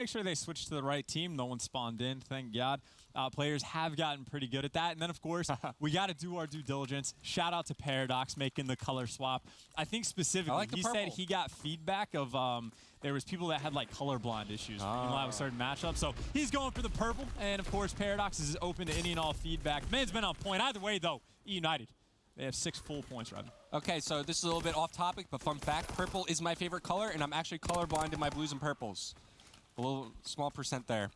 Make sure they switch to the right team. No one spawned in, thank God. Players have gotten pretty good at that. And then, of course, we got to do our due diligence. Shout out to Paradox making the color swap. I think specifically, he said he got feedback of there was people that had like colorblind issues with certain matchups. So he's going for the purple. And, of course, Paradox is open to any and all feedback. Man's been on point. Either way, though, eUnited. They have 6 full points, Robin. Okay, so this is a little bit off topic, but fun fact, purple is my favorite color, and I'm actually colorblind in my blues and purples. A little small percent there.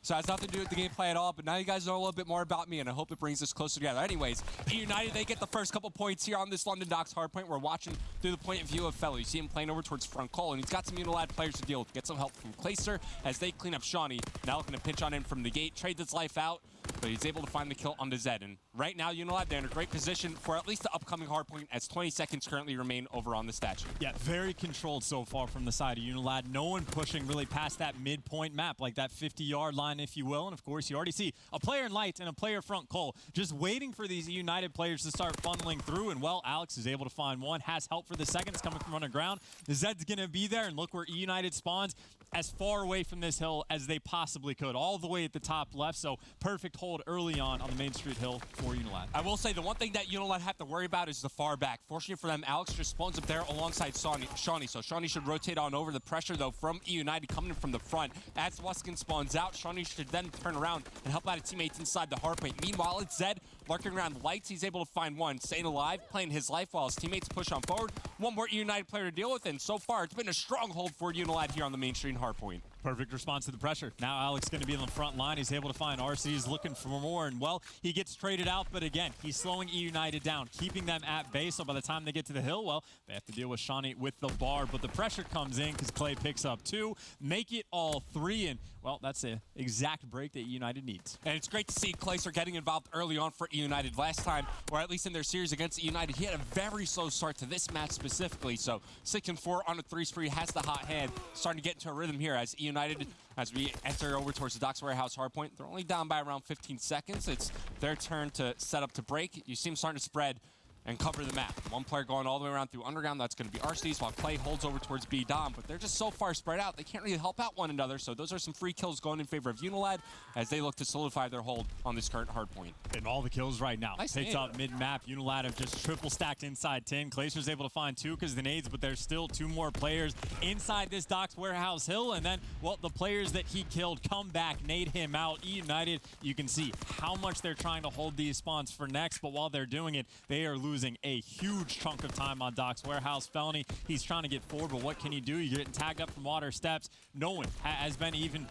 So it has nothing to do with the gameplay at all, but now you guys know a little bit more about me, and I hope it brings us closer together. Anyways, eUnited, they get the first couple points here on this London Docks hardpoint. We're watching through the point of view of Fellow. You see him playing over towards front Cole, and he's got some UNILAD players to deal with. Get some help from Clayster as they clean up Shawnee. Now looking to pinch on him from the gate, trade this life out, but he's able to find the kill on the Zed. And right now, UNILAD, they're in a great position for at least the upcoming hardpoint, as 20 seconds currently remain over on the statue. Yeah, very controlled so far from the side of UNILAD. No one pushing really past that midpoint map, like that 50-yard line, if you will. And of course, you already see a player in light and a player front Cole, just waiting for these United players to start funneling through. And well, Alex is able to find one, has help for the seconds coming from underground. The Zed's gonna be there, and look where eUnited spawns, as far away from this hill as they possibly could, all the way at the top left. So perfect hold early on the Main Street hill for UNILAD. I will say the one thing that UNILAD have to worry about is the far back. Fortunately for them, Alex just spawns up there alongside Shawnee. So Shawnee should rotate on over. The pressure, though, from eUnited coming in from the front. As Wuskin spawns out, Shawnee should then turn around and help out his teammates inside the hardpoint. Meanwhile, it's Zed lurking around lights. He's able to find one, staying alive, playing his life while his teammates push on forward. One more eUnited player to deal with, and so far, it's been a stronghold for UNILAD here on the Main Street hardpoint. Perfect response to the pressure. Now Alex going to be in the front line. He's able to find RC. He's looking for more, and well, he gets traded out, but again, he's slowing eUnited down, keeping them at bay, so by the time they get to the hill, well, they have to deal with Shawnee with the bar, but the pressure comes in because Clay picks up 2, make it all 3, and well, that's the exact break that eUnited needs. And it's great to see Clayster getting involved early on for eUnited. Last time, or at least in their series against eUnited, he had a very slow start to this match specifically, so 6-4 on a 3 spree, has the hot hand, starting to get into a rhythm here as eUnited, as we enter over towards the Docks Warehouse hardpoint. They're only down by around 15 seconds. It's their turn to set up to break. You see them starting to spread and cover the map. One player going all the way around through underground. That's going to be RC's, while Clay holds over towards B Dom. But they're just so far spread out, they can't really help out one another. So those are some free kills going in favor of UNILAD as they look to solidify their hold on this current hardpoint. And all the kills right now. Nice Picked nade. up mid-map. UNILAD have just triple stacked inside 10. Clayster's able to find 2 because the nades, but there's still 2 more players inside this Docks Warehouse hill. And then, well, the players that he killed come back, nade him out. eUnited, you can see how much they're trying to hold these spawns for next, but while they're doing it, they are losing a huge chunk of time on Docks Warehouse. Felony, he's trying to get forward, but what can he do? You're getting tagged up from water steps. No one has been even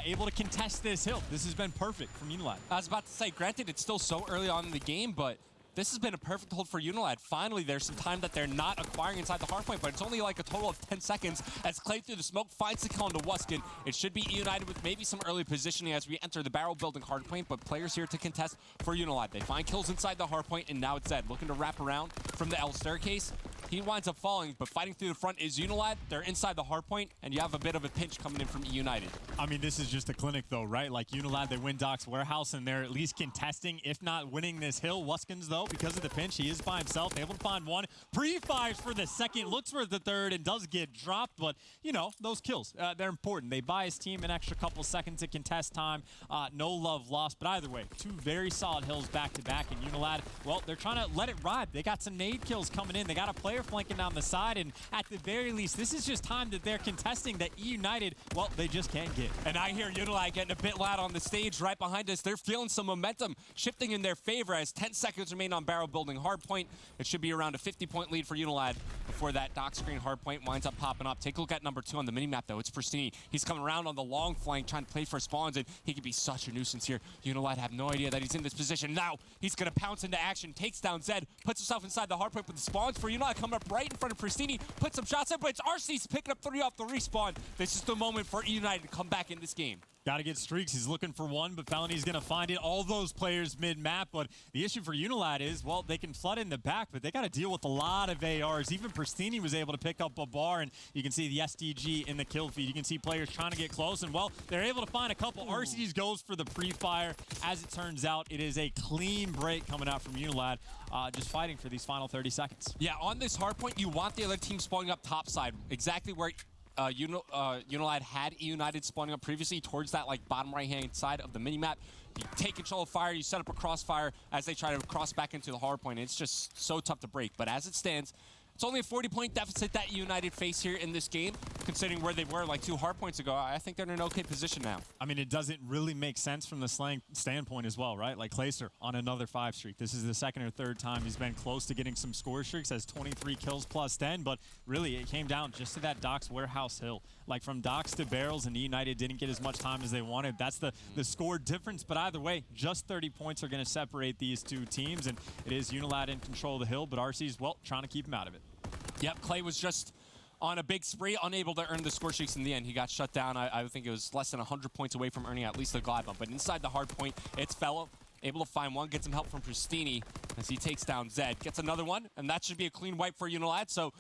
able to contest this hill. This has been perfect from UNILAD. I was about to say, granted, it's still so early on in the game, but this has been a perfect hold for UNILAD. Finally, there's some time that they're not acquiring inside the hardpoint, but it's only like a total of 10 seconds as Clay through the smoke finds the kill into Wuskin. It should be eUnited with maybe some early positioning as we enter the barrel building hardpoint, but players here to contest for UNILAD. They find kills inside the hardpoint, and now it's Zed looking to wrap around from the L staircase. He winds up falling, but fighting through the front is UNILAD. They're inside the hardpoint, and you have a bit of a pinch coming in from eUnited. I mean, this is just a clinic, though, right? Like, UNILAD, they win Docks Warehouse, and they're at least contesting, if not winning this hill. Wuskins, though, because of the pinch, he is by himself, able to find 1. Pre-fires for the 2nd, looks for the 3rd, and does get dropped, but, you know, those kills, they're important. They buy his team an extra couple seconds to contest time. No love lost, but either way, 2 very solid hills back-to-back, and UNILAD, well, they're trying to let it ride. They got some nade kills coming in. They got a player flanking down the side, and at the very least, this is just time that they're contesting that eUnited, well, they just can't get. And I hear UNILAD getting a bit loud on the stage right behind us. They're feeling some momentum shifting in their favor as 10 seconds remain on barrel building hardpoint. It should be around a 50-point lead for UNILAD before that dock screen hardpoint winds up popping up. Take a look at number 2 on the minimap, though. It's Pristini. He's coming around on the long flank trying to play for spawns, and he could be such a nuisance here. UNILAD have no idea that he's in this position. Now he's going to pounce into action, takes down Zed, puts himself inside the hardpoint with the spawns for UNILAD coming up right in front of Pristini, puts some shots in, but it's RC's picking up 3 off the respawn. This is the moment for eUnited to come back in this game. Got to get streaks. He's looking for 1, but Felony's going to find it. All those players mid-map, but the issue for UNILAD is, well, they can flood in the back, but they got to deal with a lot of ARs. Even Pristini was able to pick up a bar, and you can see the SDG in the kill feed. You can see players trying to get close, and, well, they're able to find a couple. RC's goes for the pre-fire. As it turns out, it is a clean break coming out from UNILAD, just fighting for these final 30 seconds. Yeah, on this hardpoint, you want the other team spawning up topside, exactly where UNILAD had eUnited spawning up previously towards that like bottom right-hand side of the minimap. You take control of fire, you set up a crossfire as they try to cross back into the hard point. It's just so tough to break. But as it stands, it's only a 40-point deficit that eUnited face here in this game, considering where they were like 2 hard points ago. I think they're in an okay position now. I mean, it doesn't really make sense from the slang standpoint as well, right? Like Clayster on another 5 streak. This is the second or third time he's been close to getting some score streaks, has 23 kills plus 10, but really it came down just to that Doc's warehouse hill. Like from Doc's to barrels, and United didn't get as much time as they wanted. That's the score difference, but either way, just 30 points are going to separate these two teams, and it is UNILAD in control of the hill, but RC's, well, trying to keep him out of it. Yep, Clay was just on a big spree, unable to earn the score streaks in the end. He got shut down. I think it was less than 100 points away from earning at least a glide bump. But inside the hard point, it's Fellow, able to find one, get some help from Pristini as he takes down Zed. Gets another one, and that should be a clean wipe for UNILAD. So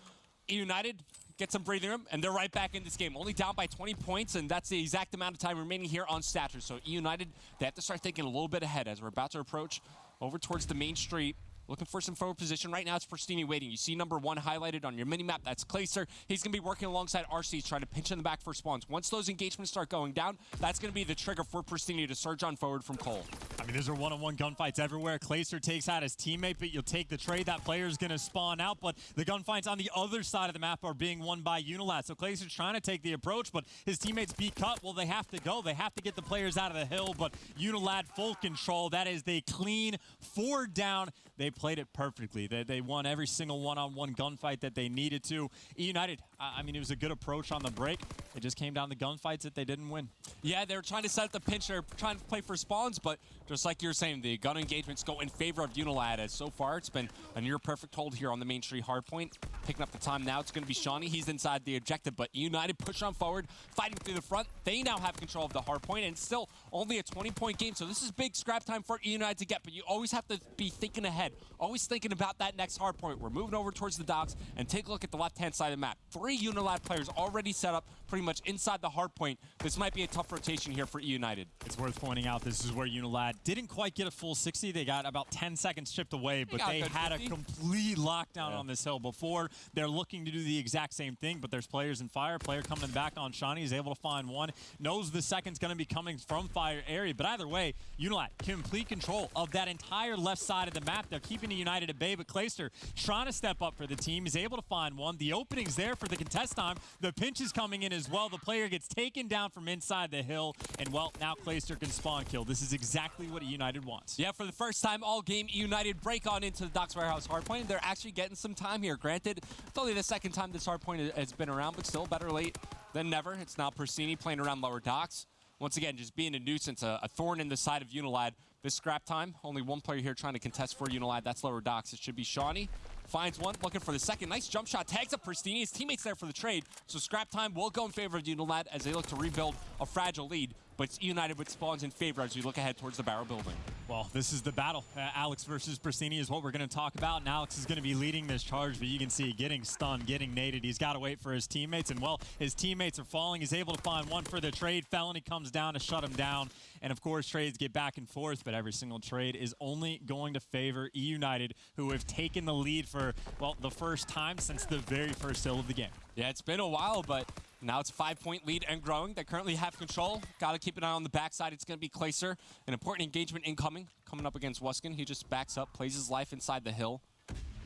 eUnited gets some breathing room, and they're right back in this game. Only down by 20 points, and that's the exact amount of time remaining here on Stature. So eUnited, they have to start thinking a little bit ahead as we're about to approach over towards the main street. Looking for some forward position. Right now, it's Pristini waiting. You see number 1 highlighted on your minimap. That's Clayster. He's going to be working alongside RC, trying to pinch in the back for spawns. Once those engagements start going down, that's going to be the trigger for Pristini to surge on forward from Cole. I mean, these are one-on-one gunfights everywhere. Clayster takes out his teammate, but you'll take the trade. That player's going to spawn out, but the gunfights on the other side of the map are being won by UNILAD. So Clayster's trying to take the approach, but his teammates be cut. Well, they have to go. They have to get the players out of the hill, but UNILAD full control. That is the clean 4 down. They played it perfectly. They won every single one-on-one gunfight that they needed to. eUnited, I mean, it was a good approach on the break. It just came down to gunfights that they didn't win. Yeah, they were trying to set up the pinch. They're trying to play for spawns, but just like you're saying, the gun engagements go in favor of UNILAD, as so far it's been a near-perfect hold here on the main street hardpoint. Picking up the time now, it's going to be Shawnee. He's inside the objective, but eUnited push on forward, fighting through the front. They now have control of the hardpoint, and still only a 20-point game, so this is big scrap time for eUnited to get, but you always have to be thinking ahead, always thinking about that next hardpoint. We're moving over towards the docks, and take a look at the left-hand side of the map. 3 UNILAD players already set up pretty much inside the hardpoint. This might be a tough rotation here for eUnited. It's worth pointing out this is where UNILAD didn't quite get a full 60. They got about 10 seconds chipped away, but they had 50. A complete lockdown on this hill before. They're looking to do the exact same thing, but there's players in fire. Player coming back on Shawnee is able to find one. Knows the second's going to be coming from fire area, but either way, UNILAD complete control of that entire left side of the map. They're keeping the United at bay, but Clayster trying to step up for the team. He's able to find one. The opening's there for the contest time. The pinch is coming in as well. The player gets taken down from inside the hill, and well, now Clayster can spawn kill. This is exactly what eUnited wants. Yeah, for the first time all game, eUnited break on into the Docks Warehouse hardpoint. They're actually getting some time here. Granted, it's only the second time this hardpoint has been around, but still better late than never. It's now Pristini playing around lower docks. Once again, just being a nuisance, a thorn in the side of UNILAD. This scrap time, only one player here trying to contest for UNILAD. That's lower docks. It should be Shawnee. Finds one, looking for the second. Nice jump shot, tags up Pristini. His teammates there for the trade. So scrap time will go in favor of UNILAD as they look to rebuild a fragile lead. But it's eUnited with spawns in favor as we look ahead towards the barrel building. Well, this is the battle. Alex versus Pristini is what we're going to talk about, and Alex is going to be leading this charge, but you can see getting stunned, getting naded. He's got to wait for his teammates, and well, his teammates are falling. He's able to find one for the trade. Felony comes down to shut him down, and of course, trades get back and forth, but every single trade is only going to favor eUnited, who have taken the lead for, well, the first time since the very first hill of the game. Yeah, it's been a while, but now it's a 5-point lead and growing. They currently have control. Got to keep an eye on the backside. It's going to be Clayster. An important engagement incoming, coming up against Wuskin. He just backs up, plays his life inside the hill.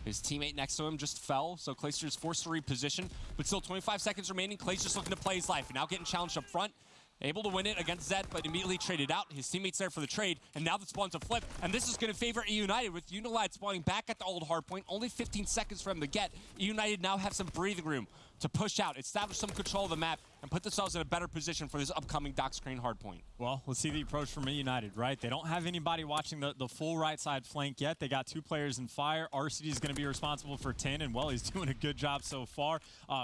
His teammate next to him just fell, so Clayster's forced to reposition. But still 25 seconds remaining. Clay's just looking to play his life. And now getting challenged up front. Able to win it against Zed, but immediately traded out. His teammates there for the trade, and now the spawn's a flip. And this is going to favor eUnited with UNILAD spawning back at the old hardpoint. Only 15 seconds for him to get. eUnited now have some breathing room to push out, establish some control of the map, and put themselves in a better position for this upcoming dock screen hardpoint. Well, let's see the approach from eUnited, right? They don't have anybody watching the full right side flank yet. They got 2 players in fire. RCD is going to be responsible for 10, and well, he's doing a good job so far.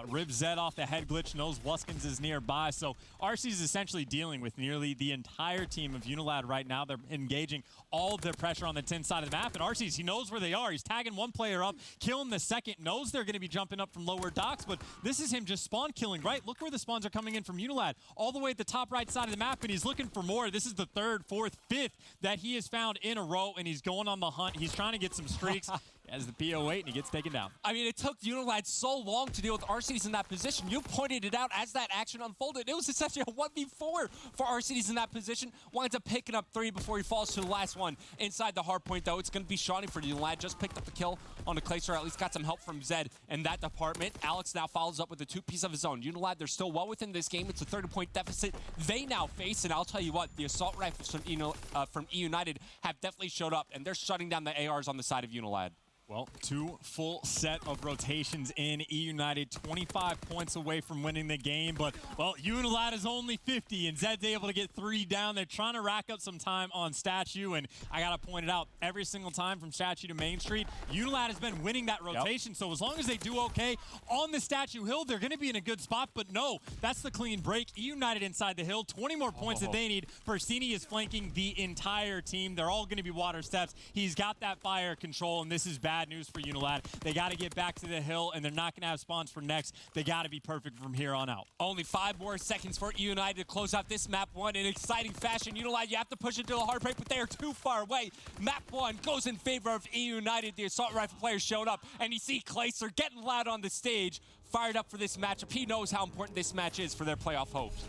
Rib Zed off the head glitch, knows Wuskins is nearby, so RC is essentially dealing with nearly the entire team of UNILAD right now. They're engaging all of their pressure on the 10 side of the map, and RC's, he knows where they are. He's tagging one player up, killing the second, knows they're going to be jumping up from lower docks, but this is him just spawn killing, right? Look where the spawns are coming in from UNILAD, all the way at the top right side of the map, and he's looking for more. This is the 3rd, 4th, 5th that he has found in a row, and he's going on the hunt. He's trying to get some streaks. Has the PO8 and he gets taken down. I mean, it took UNILAD so long to deal with RCDs in that position. You pointed it out as that action unfolded. It was essentially a 1v4 for RCDs in that position. Winds up picking up 3 before he falls to the last one. Inside the hard point, though, it's going to be Shawnee for UNILAD. Just picked up the kill on the Clayster, at least got some help from Zed in that department. Alex now follows up with a 2-piece of his own. UNILAD, they're still well within this game. It's a 30-point deficit they now face, and I'll tell you what, the assault rifles from eUnited have definitely showed up, and they're shutting down the ARs on the side of UNILAD. Well, 2 full set of rotations in eUnited, 25 points away from winning the game, but, well, UNILAD is only 50, and Zed's able to get 3 down. They're trying to rack up some time on Statue, and I got to point it out, every single time from Statue to Main Street, UNILAD has been winning that rotation, so as long as they do okay on the Statue Hill, they're going to be in a good spot, but no, that's the clean break. eUnited inside the hill, 20 more points that they need. Persini is flanking the entire team. They're all going to be water steps. He's got that fire control, and this is bad news for UNILAD. They got to get back to the hill, and they're not going to have spawns for next. They got to be perfect from here on out. Only 5 more seconds for eUnited to close out this map 1 in exciting fashion. UNILAD, you have to push it to the hard break, but they are too far away. Map 1 goes in favor of eUnited. The assault rifle players showed up, and you see Clayster getting loud on the stage, fired up for this matchup. He knows how important this match is for their playoff hopes.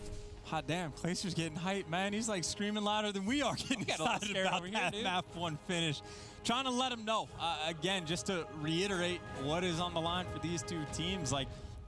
Hot damn, Clayster's getting hyped, man. He's like screaming louder than we are getting excited about that map 1 finish. Trying to let him know, again, just to reiterate what is on the line for these 2 teams, like,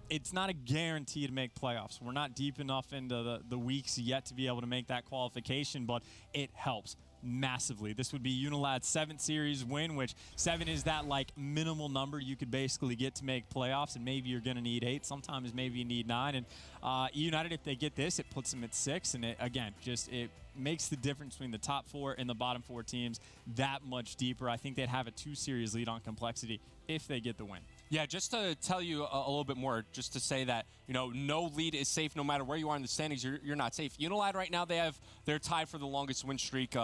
it's not a guarantee to make playoffs. We're not deep enough into the weeks yet to be able to make that qualification, but it helps massively. This would be UNILAD's 7th series win, which 7 is that like minimal number you could basically get to make playoffs, and maybe you're going to need 8. Sometimes maybe you need 9. And eUnited, if they get this, it puts them at 6. And it, again, just it makes the difference between the top 4 and the bottom 4 teams that much deeper. I think they'd have a 2-series lead on complexity if they get the win. Yeah, just to tell you a little bit more, just to say that, you know, no lead is safe no matter where you are in the standings. You're not safe. UNILAD right now, they're tied for the longest win streak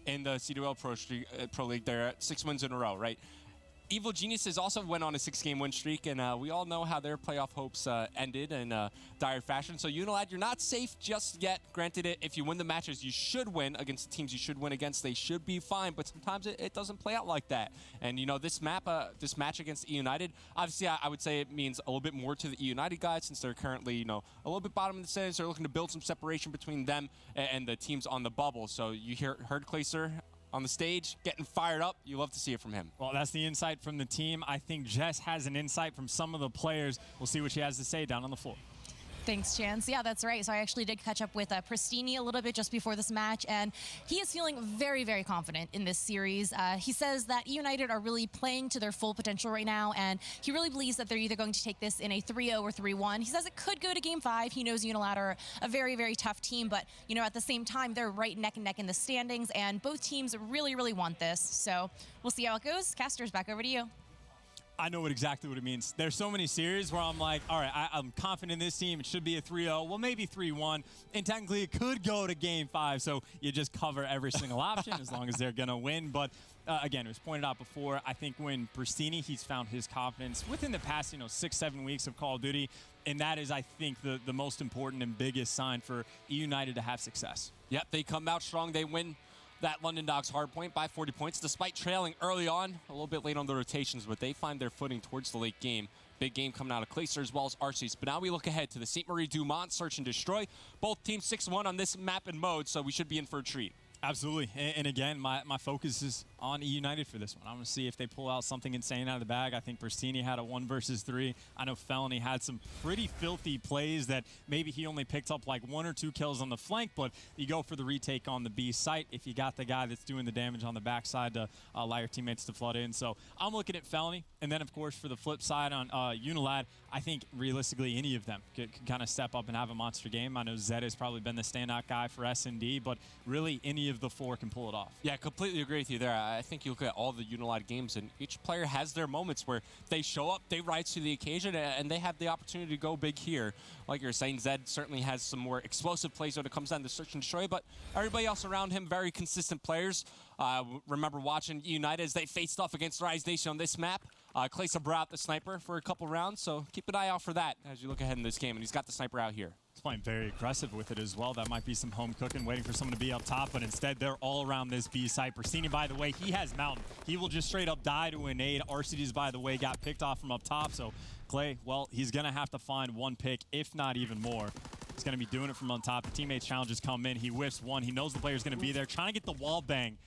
in the CWL Pro League. They're at 6 wins in a row, right? Evil Geniuses also went on a 6-game win streak, and we all know how their playoff hopes ended in dire fashion. So UNILAD, you're not safe just yet. Granted, if you win the matches you should win against the teams you should win against, they should be fine. But sometimes it doesn't play out like that. And you know, this match against eUnited, obviously I would say it means a little bit more to the eUnited guys since they're currently, you know, a little bit bottom of the standings. They're looking to build some separation between them and the teams on the bubble. So you heard Clayster on the stage, getting fired up. You love to see it from him. Well, that's the insight from the team. I think Jess has an insight from some of the players. We'll see what she has to say down on the floor. Thanks, Chance. Yeah, that's right. So I actually did catch up with Pristini a little bit just before this match, and he is feeling very, very confident in this series. He says that eUnited are really playing to their full potential right now, and he really believes that they're either going to take this in a 3-0 or 3-1. He says it could go to Game 5. He knows UNILAD are a very, very tough team, but, you know, at the same time, they're right neck and neck in the standings, and both teams really, really want this. So we'll see how it goes. Casters, back over to you. I know exactly what it means. There's so many series where I'm like, all right, I'm confident in this team. It should be a 3-0. Well, maybe 3-1. And technically, it could go to Game 5. So you just cover every single option as long as they're going to win. But again, it was pointed out before, I think when Pristini, he's found his confidence within the past, 6-7 weeks of Call of Duty. And that is, I think, the most important and biggest sign for eUnited to have success. Yep, they come out strong. They win that London Dogs hardpoint by 40 points, despite trailing early on, a little bit late on the rotations, but they find their footing towards the late game. Big game coming out of Clayster as well as RC's. But now we look ahead to the St. Marie Dumont Search and Destroy. Both teams 6-1 on this map and mode, so we should be in for a treat. Absolutely. And again, my focus is on eUnited for this one. I want to see if they pull out something insane out of the bag. I think Pristini had a 1 versus 3. I know Felony had some pretty filthy plays that maybe he only picked up like 1 or 2 kills on the flank, but you go for the retake on the B site if you got the guy that's doing the damage on the backside to allow your teammates to flood in. So I'm looking at Felony. And then, of course, for the flip side on UNILAD, I think realistically any of them could kind of step up and have a monster game. I know Zed has probably been the standout guy for S&D, but really any of the 4 can pull it off. Yeah, completely agree with you there. I think you look at all the UNILAD games, and each player has their moments where they show up, they rise to the occasion, and they have the opportunity to go big here. Like you're saying, Zed certainly has some more explosive plays when it comes down to Search and Destroy, but everybody else around him, very consistent players. Remember watching United as they faced off against Rise Nation on this map. Claysa brought out the sniper for a couple rounds, so keep an eye out for that as you look ahead in this game, and he's got the sniper out here. He's playing very aggressive with it as well. That might be some home cooking, waiting for someone to be up top, but instead they're all around this B site. Persini, by the way, he has Mountain. He will just straight up die to a nade. RCDs, by the way, got picked off from up top, so Clay, well, he's going to have to find one pick, if not even more. He's going to be doing it from on top. The teammates' challenges come in. He whiffs one. He knows the player's going to be there. Trying to get the wall bang.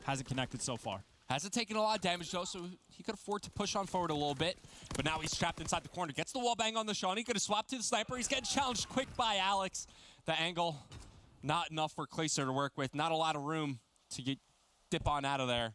Hasn't connected so far. Hasn't taken a lot of damage, though, so he could afford to push on forward a little bit. But now he's trapped inside the corner. Gets the wall bang on the Shawnee. He could have swapped to the sniper. He's getting challenged quick by Alex. The angle, not enough for Clayser to work with. Not a lot of room to dip on out of there.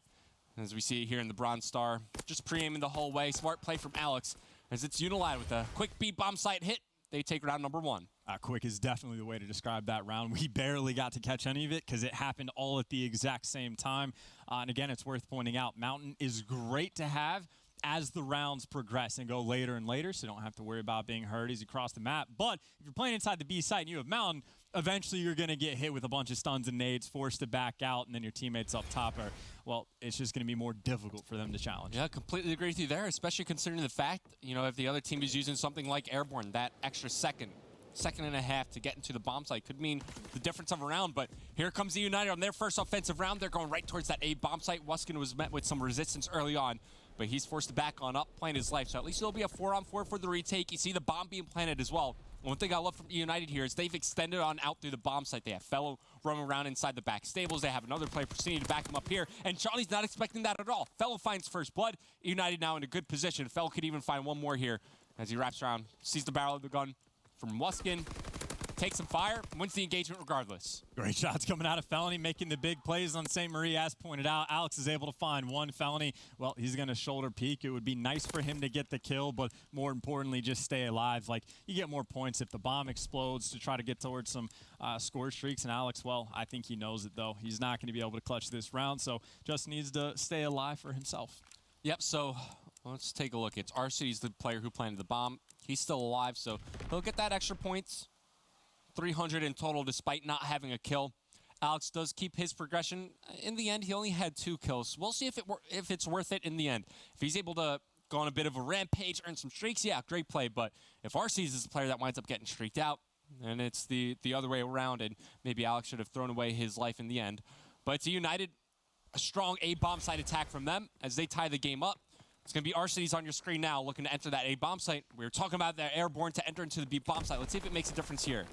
As we see it here in the Bronze Star. Just pre-aiming the whole way. Smart play from Alex. As it's UNILAD with a quick B bomb site hit. They take round number 1. Quick is definitely the way to describe that round. We barely got to catch any of it because it happened all at the exact same time. And again, it's worth pointing out, Mountain is great to have as the rounds progress and go later and later, so you don't have to worry about being hurt as you cross the map. But if you're playing inside the B site and you have Mountain, eventually you're going to get hit with a bunch of stuns and nades, forced to back out, and then your teammates up top are, well, it's just going to be more difficult for them to challenge. Yeah, completely agree with you there, especially considering the fact, if the other team is using something like Airborne, that extra second and a half to get into the bomb site could mean the difference of a round. But here comes the United on their first offensive round. They're going right towards that A bomb site. Wuskin was met with some resistance early on, but he's forced to back on up, playing his life. So at least it'll be a 4-on-4 for the retake. You see the bomb being planted as well. One thing I love from United here is they've extended on out through the bomb site. They have Fellow roaming around inside the back stables. They have another player proceeding to back him up here. And Charlie's not expecting that at all. Fellow finds first blood. United now in a good position. Fellow could even find one more here as he wraps around, sees the barrel of the gun from Wuskin. Takes some fire, wins the engagement regardless. Great shots coming out of Felony, making the big plays on St. Marie, as pointed out. Alex is able to find one. Felony, well, he's going to shoulder peek. It would be nice for him to get the kill, but more importantly, just stay alive. Like, you get more points if the bomb explodes to try to get towards some score streaks. And Alex, well, I think he knows it, though. He's not going to be able to clutch this round, so just needs to stay alive for himself. Yep, so let's take a look. It's RC's the player who planted the bomb. He's still alive, so he'll get that extra points. 300 in total despite not having a kill. Alex does keep his progression. In the end, he only had 2 kills. We'll see if it's worth it in the end. If he's able to go on a bit of a rampage, earn some streaks, yeah, great play. But if RC's is the player that winds up getting streaked out, and it's the other way around, and maybe Alex should have thrown away his life in the end. But it's a United, a strong A-bomb site attack from them as they tie the game up. It's going to be RC's on your screen now, looking to enter that A-bomb site. We were talking about that Airborne to enter into the B-bomb site. Let's see if it makes a difference here.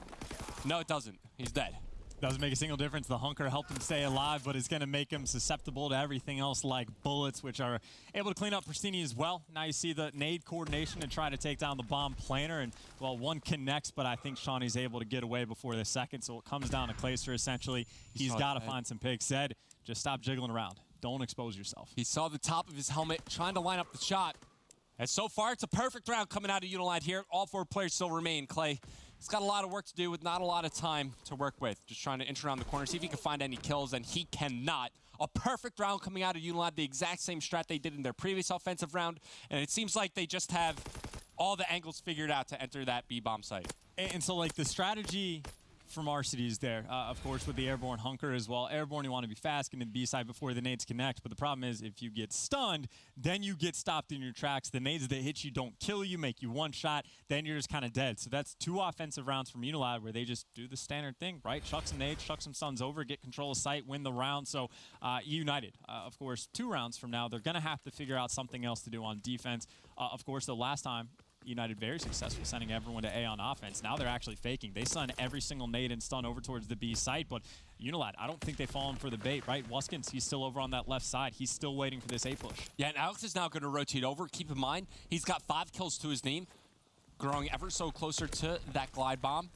No, it doesn't. He's dead. Doesn't make a single difference. The hunker helped him stay alive, but it's going to make him susceptible to everything else like bullets, which are able to clean up Pristini as well. Now you see the nade coordination to try to take down the bomb planer, and, well, one connects, but I think Shawnee's able to get away before the second, so it comes down to Clayster, essentially. He's got to find some picks. Said, just stop jiggling around. Don't expose yourself. He saw the top of his helmet, trying to line up the shot. And so far, it's a perfect round coming out of UNILAD here. All 4 players still remain. Clay, he's got a lot of work to do with not a lot of time to work with. Just trying to enter around the corner, see if he can find any kills, and he cannot. A perfect round coming out of UNILAD, the exact same strat they did in their previous offensive round, and it seems like they just have all the angles figured out to enter that B-bomb site. And so, like, the strategy from RCD's there, of course, with the Airborne hunker as well. Airborne, you want to be fast, get to the B side before the nades connect, but the problem is if you get stunned, then you get stopped in your tracks. The nades that hit you don't kill you, make you one shot, then you're just kind of dead. So that's 2 offensive rounds from UNILAD where they just do the standard thing, right? Chuck some nades, chuck some stuns over, get control of site, win the round. So United, of course, 2 rounds from now, they're going to have to figure out something else to do on defense. Of course, the last time, United very successful sending everyone to A on offense. Now they're actually faking. They send every single nade and stun over towards the B site, but UNILAD, I don't think they've fallen for the bait, right? Wuskins, he's still over on that left side. He's still waiting for this A push. Yeah, and Alex is now going to rotate over. Keep in mind, he's got 5 kills to his name, growing ever so closer to that glide bomb.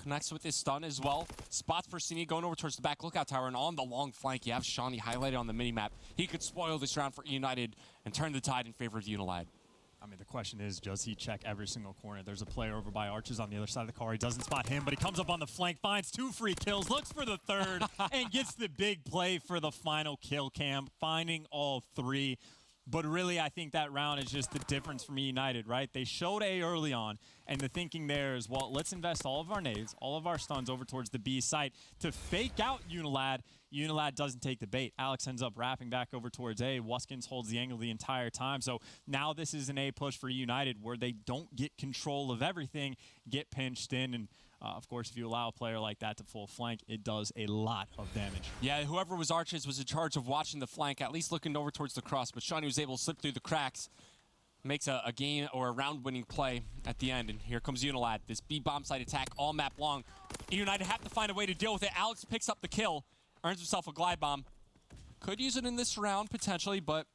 Connects with his stun as well. Spots Persini going over towards the back lookout tower, and on the long flank, you have Shawnee highlighted on the minimap. He could spoil this round for United and turn the tide in favor of UNILAD. I mean, the question is, does he check every single corner? There's a player over by Arches on the other side of the car. He doesn't spot him, but he comes up on the flank, finds 2 free kills, looks for the 3rd, and gets the big play for the final kill cam, finding all 3. But really, I think that round is just the difference from eUnited, right? They showed A early on, and the thinking there is, well, let's invest all of our nades, all of our stuns over towards the B site to fake out UNILAD. UNILAD doesn't take the bait. Alex ends up wrapping back over towards A. Wuskins holds the angle the entire time. So now this is an A push for eUnited where they don't get control of everything, get pinched in, and of course, if you allow a player like that to full flank, it does a lot of damage. Yeah, whoever was Arches was in charge of watching the flank, at least looking over towards the cross, but Shawnee was able to slip through the cracks, makes a game or a round-winning play at the end, and here comes UNILAD. This B bomb site attack all map long. eUnited have to find a way to deal with it. Alex picks up the kill, earns himself a glide bomb. Could use it in this round, potentially, but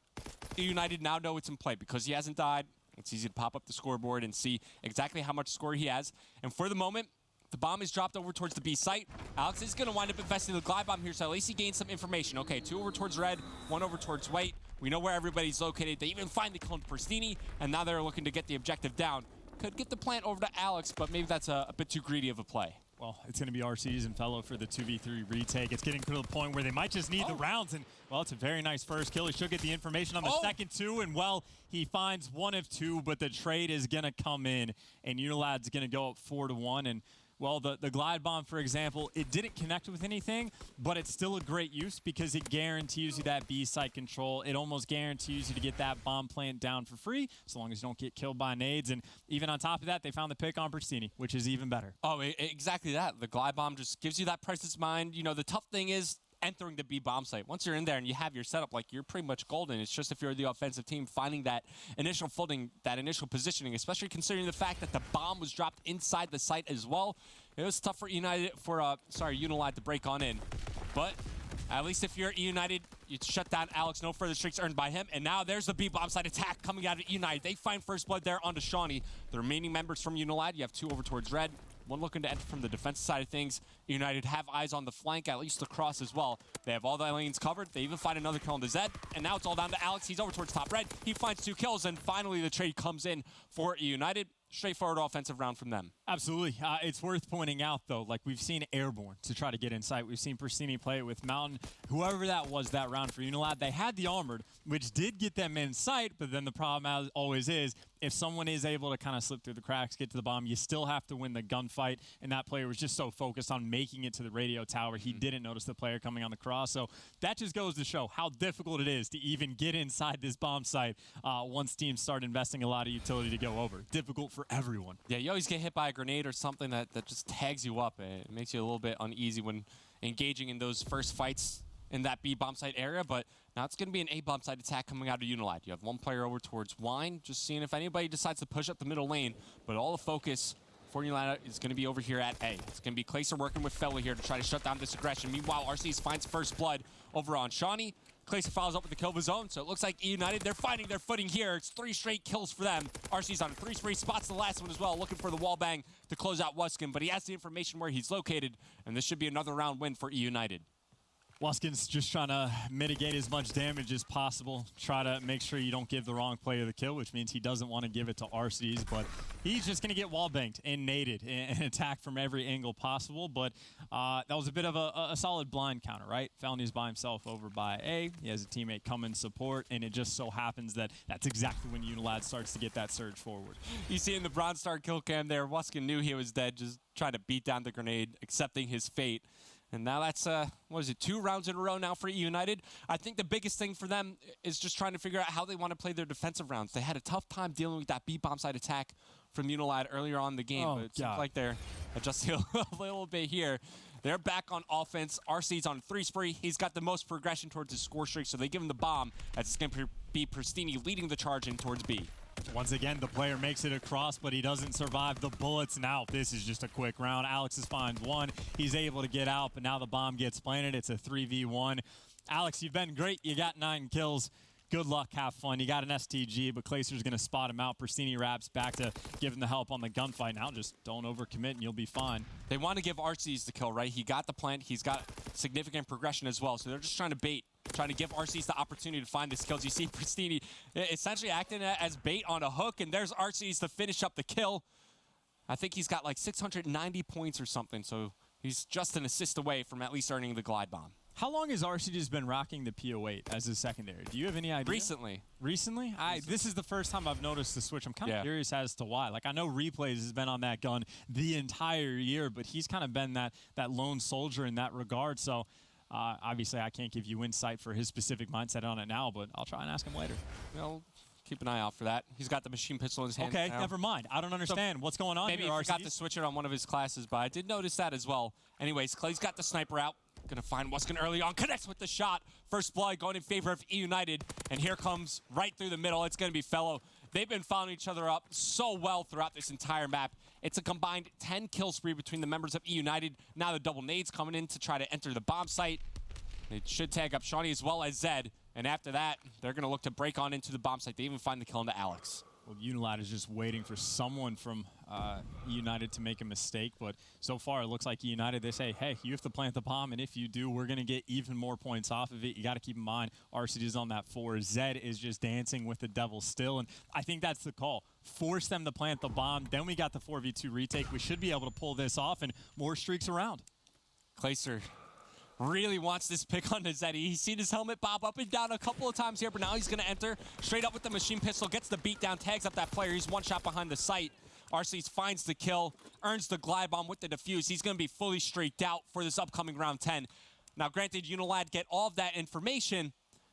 eUnited now know it's in play because he hasn't died. It's easy to pop up the scoreboard and see exactly how much score he has. And for the moment, the bomb is dropped over towards the B site. Alex is going to wind up investing the glide bomb here, so at least he gains some information. Okay, 2 over towards red, 1 over towards white. We know where everybody's located. They even find the kill in Pristini, and now they're looking to get the objective down. Could get the plant over to Alex, but maybe that's a bit too greedy of a play. Well, it's going to be RC's and Fellow for the 2v3 retake. It's getting to the point where they might just need the rounds, and, well, it's a very nice first kill. He should get the information on the second two, and, well, he finds 1 of 2, but the trade is going to come in, and UNILAD's going to go up 4-1, and well, the glide bomb, for example, it didn't connect with anything, but it's still a great use because it guarantees you that B site control. It almost guarantees you to get that bomb plant down for free, as long as you don't get killed by nades. And even on top of that, they found the pick on Pristini, which is even better. Oh, exactly that. The glide bomb just gives you that presence of mind. You know, the tough thing is entering the B bomb site. Once you're in there and you have your setup, like, you're pretty much golden. It's just if you're the offensive team, finding that initial footing, that initial positioning, especially considering the fact that the bomb was dropped inside the site as well. It was tough for UNILAD to break on in. But at least if you're eUnited, you shut down Alex. No further streaks earned by him. And now there's the B bomb site attack coming out of eUnited. They find first blood there onto Shawnee. The remaining members from UNILAD, you have 2 over towards red. 1 looking to enter from the defensive side of things. eUnited have eyes on the flank, at least the cross as well. They have all the lanes covered. They even find another kill on the Zed. And now it's all down to Alex. He's over towards top red. He finds 2 kills, and finally the trade comes in for eUnited. Straightforward offensive round from them. Absolutely. It's worth pointing out, though, like we've seen Airborne to try to get inside. We've seen Pristini play it with Mountain. Whoever that was that round for UNILAD, they had the Armored, which did get them in sight, but then the problem as always is if someone is able to kind of slip through the cracks, get to the bomb, you still have to win the gunfight, and that player was just so focused on making it to the radio tower, he didn't notice the player coming on the cross. So that just goes to show how difficult it is to even get inside this bomb site once teams start investing a lot of utility to go over. Difficult for everyone. Yeah, you always get hit by a grenade or something that just tags you up. It makes you a little bit uneasy when engaging in those first fights in that B bomb site area, but now it's going to be an A bomb site attack coming out of UNILAD. You have 1 player over towards Wine, just seeing if anybody decides to push up the middle lane, but all the focus for UNILAD is going to be over here at A. It's going to be Claser working with Fella here to try to shut down this aggression. Meanwhile, RC's finds first blood over on Shawnee. Claser follows up with the kill of his own, so it looks like eUnited, they're finding their footing here. It's 3 straight kills for them. RC's on 3 straight spots, the last one as well, looking for the wall bang to close out Wuskin, but he has the information where he's located, and this should be another round win for eUnited. Wuskins just trying to mitigate as much damage as possible. Try to make sure you don't give the wrong player the kill, which means he doesn't want to give it to RC's, but he's just going to get wall-banked and naded and attacked from every angle possible. But that was a bit of a solid blind counter, right? Felony's by himself over by A. He has a teammate come in support, and it just so happens that that's exactly when UNILAD starts to get that surge forward. You see in the Bronze Star kill cam there, Wuskin knew he was dead, just trying to beat down the grenade, accepting his fate. And now that's, 2 rounds in a row now for eUnited. I think the biggest thing for them is just trying to figure out how they want to play their defensive rounds. They had a tough time dealing with that B bomb side attack from UNILAD earlier on in the game, but it seems like they're adjusting a little bit here. They're back on offense. RC's on 3 spree. He's got the most progression towards his score streak, so they give him the bomb. That's going to be Pristini leading the charge in towards B. Once again, the player makes it across, but he doesn't survive the bullets. Now, this is just a quick round. Alex finds 1. He's able to get out, but now the bomb gets planted. It's a 3v1. Alex, you've been great. You got 9 kills. Good luck. Have fun. You got an STG, but Claser's going to spot him out. Pristini wraps back to give him the help on the gunfight. Now just don't overcommit, and you'll be fine. They want to give RC's the kill, right? He got the plant. He's got significant progression as well, so they're just trying to bait. Trying to give RC's the opportunity to find his kills. You see Pristini essentially acting as bait on a hook, and there's RC's to finish up the kill. I think he's got like 690 points or something, so he's just an assist away from at least earning the glide bomb. How long has RCD's been rocking the PO8 as his secondary? Do you have any idea? Recently. Recently? This is the first time I've noticed the switch. I'm kind of curious as to why. Like, I know Replays has been on that gun the entire year, but he's kind of been that lone soldier in that regard. So, obviously, I can't give you insight for his specific mindset on it now, but I'll try and ask him later. Well, keep an eye out for that. He's got the machine pistol in his hand. Okay, now. never mind. I don't understand what's going on Maybe here, he forgot RCD. to switch it on one of his classes, but I did notice that as well. Anyways, Clay's got the sniper out. Gonna find Weskin early on, connects with the shot. First blood going in favor of eUnited, and here comes right through the middle. It's gonna be Fellow. They've been following each other up so well throughout this entire map. It's a combined 10 kill spree between the members of eUnited. Now the double nades coming in to try to enter the bomb site. They should tag up Shawnee as well as Zed, and after that, they're gonna look to break on into the bomb site. They even find the kill into Alex. Well, UNILAD is just waiting for someone from eUnited to make a mistake, but so far it looks like eUnited, they say, hey, you have to plant the bomb, and if you do, we're going to get even more points off of it. You got to keep in mind, RCD is on that 4. Zed is just dancing with the devil still, and I think that's the call. Force them to plant the bomb, then we got the 4v2 retake. We should be able to pull this off, and more streaks around. Clayster really wants this pick on Zeddy. He's seen his helmet bob up and down a couple of times here, but now he's going to enter straight up with the machine pistol, gets the beat down, tags up that player. He's one shot behind the site. RC's finds the kill, earns the glide bomb with the defuse. He's going to be fully streaked out for this upcoming round 10. Now, granted, UNILAD get all of that information.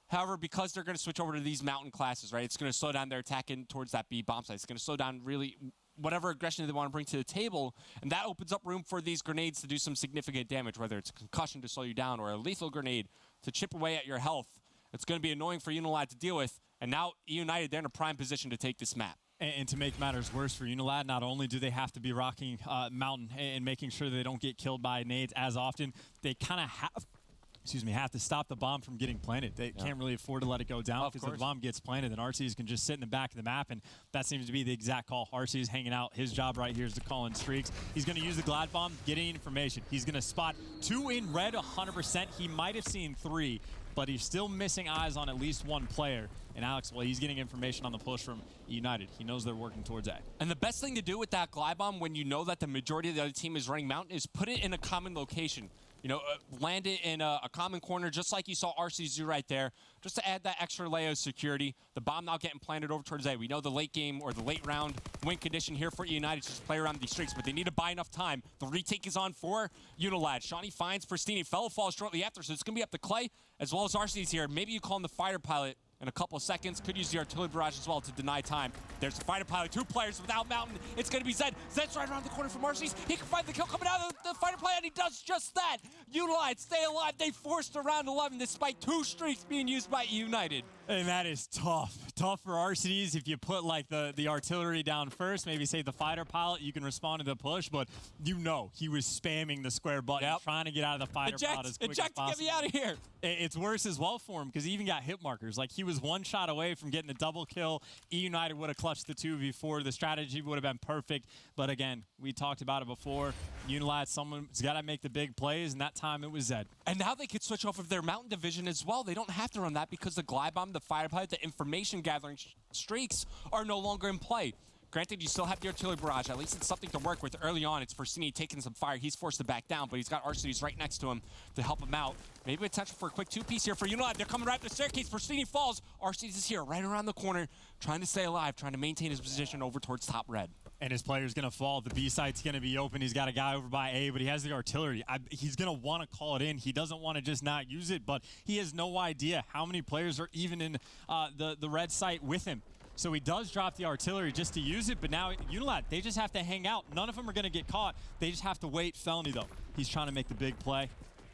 However, because they're going to switch over to these mountain classes, right, it's going to slow down their attack in towards that B bomb site. It's going to slow down really whatever aggression they want to bring to the table, and that opens up room for these grenades to do some significant damage, whether it's a concussion to slow you down or a lethal grenade to chip away at your health. It's going to be annoying for UNILAD to deal with, and now eUnited, they're in a prime position to take this map. And to make matters worse for UNILAD, not only do they have to be rocking Mountain and making sure they don't get killed by nades as often, they kind of have to stop the bomb from getting planted. They can't really afford to let it go down because if the bomb gets planted, then RCs can just sit in the back of the map, and that seems to be the exact call. RC is hanging out. His job right here is to call in streaks. He's going to use the glide bomb, getting information. He's going to spot 2 in red 100%. He might have seen 3, but he's still missing eyes on at least 1 player. And Alex, well, he's getting information on the push from United. He knows they're working towards A. And the best thing to do with that glide bomb when you know that the majority of the other team is running Mountain is put it in a common location. You know, land it in a common corner, just like you saw RCs do right there, just to add that extra layer of security. The bomb now getting planted over towards A. We know the late game or the late round win condition here for United to just play around these streaks, but they need to buy enough time. The retake is on for UNILAD. Shawnee finds Pristini. Fellow falls shortly after, so it's going to be up to Clay as well as RCs here. Maybe you call him the fighter pilot in a couple of seconds. Could use the artillery barrage as well to deny time. There's the fighter pilot, 2 players without Mountain. It's going to be Zed. Zed's right around the corner from RCs. He can find the kill coming out of the fighter pilot, and he does just that. UNILAD stay alive. They forced a round 11 despite 2 streaks being used by United. And that is tough. Tough for RCs. If you put like the artillery down first, maybe say the fighter pilot, you can respond to the push, but you know he was spamming the square button, trying to get out of the fighter pilot as quick as possible. Get me out of here. It's worse as well for him because he even got hit markers. Like, he was 1 shot away from getting the double kill. eUnited would have clutched the 2v4. The strategy would have been perfect. But again, we talked about it before. UNILAD, someone's got to make the big plays, and that time it was Zed. And now they could switch off of their Mountain division as well. They don't have to run that because the glide bomb, the fighter pilot, the information gathering streaks are no longer in play. Granted, you still have the artillery barrage. At least it's something to work with early on. It's Forsini taking some fire. He's forced to back down, but he's got RCs right next to him to help him out. Maybe potential for a quick 2-piece here for UNILAD. They're coming right up the staircase. Forsini falls. RCs is here right around the corner, trying to stay alive, trying to maintain his position over towards top red. And his player's going to fall. The B site's going to be open. He's got a guy over by A, but he has the artillery. He's going to want to call it in. He doesn't want to just not use it, but he has no idea how many players are even in the red site with him. So he does drop the artillery just to use it, but now UNILAD, they just have to hang out. None of them are going to get caught. They just have to wait. Felony, though, he's trying to make the big play.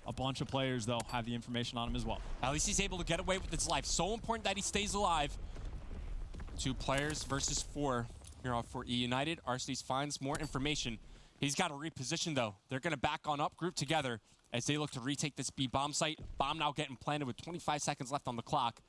A bunch of players, though, have the information on him as well. At least he's able to get away with his life. So important that he stays alive. 2 players versus 4 here for eUnited. RCs finds more information. He's got to reposition, though. They're going to back on up, group together as they look to retake this B bomb site. Bomb now getting planted with 25 seconds left on the clock.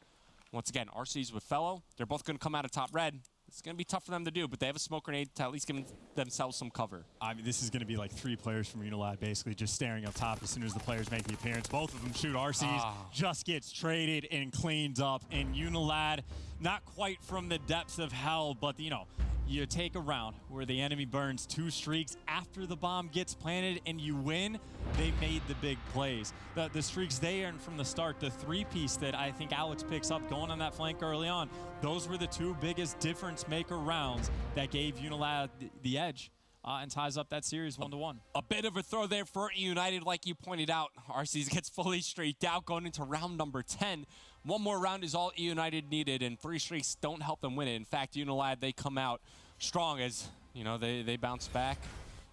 Once again, RCs with Fellow. They're both going to come out of top red. It's going to be tough for them to do, but they have a smoke grenade to at least give themselves some cover. I mean, this is going to be like 3 players from UNILAD basically just staring up top as soon as the players make the appearance. Both of them shoot RCs, just gets traded and cleaned up. And UNILAD, not quite from the depths of hell, but, you know, you take a round where the enemy burns 2 streaks after the bomb gets planted and you win, they made the big plays. The streaks they earned from the start, the 3-piece that I think Alex picks up going on that flank early on, those were the 2 biggest difference maker rounds that gave UNILAD the edge. And ties up that series 1-1. A bit of a throw there for eUnited, like you pointed out. RCs gets fully streaked out going into round number 10. One more round is all eUnited needed, and 3 streaks don't help them win it. In fact, UNILAD, they come out strong as, you know, they bounce back.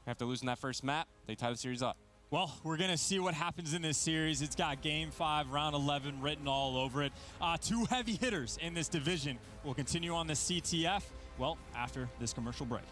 After losing that first map, they tie the series up. Well, we're going to see what happens in this series. It's got Game 5, Round 11 written all over it. 2 heavy hitters in this division will continue on the CTF, well, after this commercial break.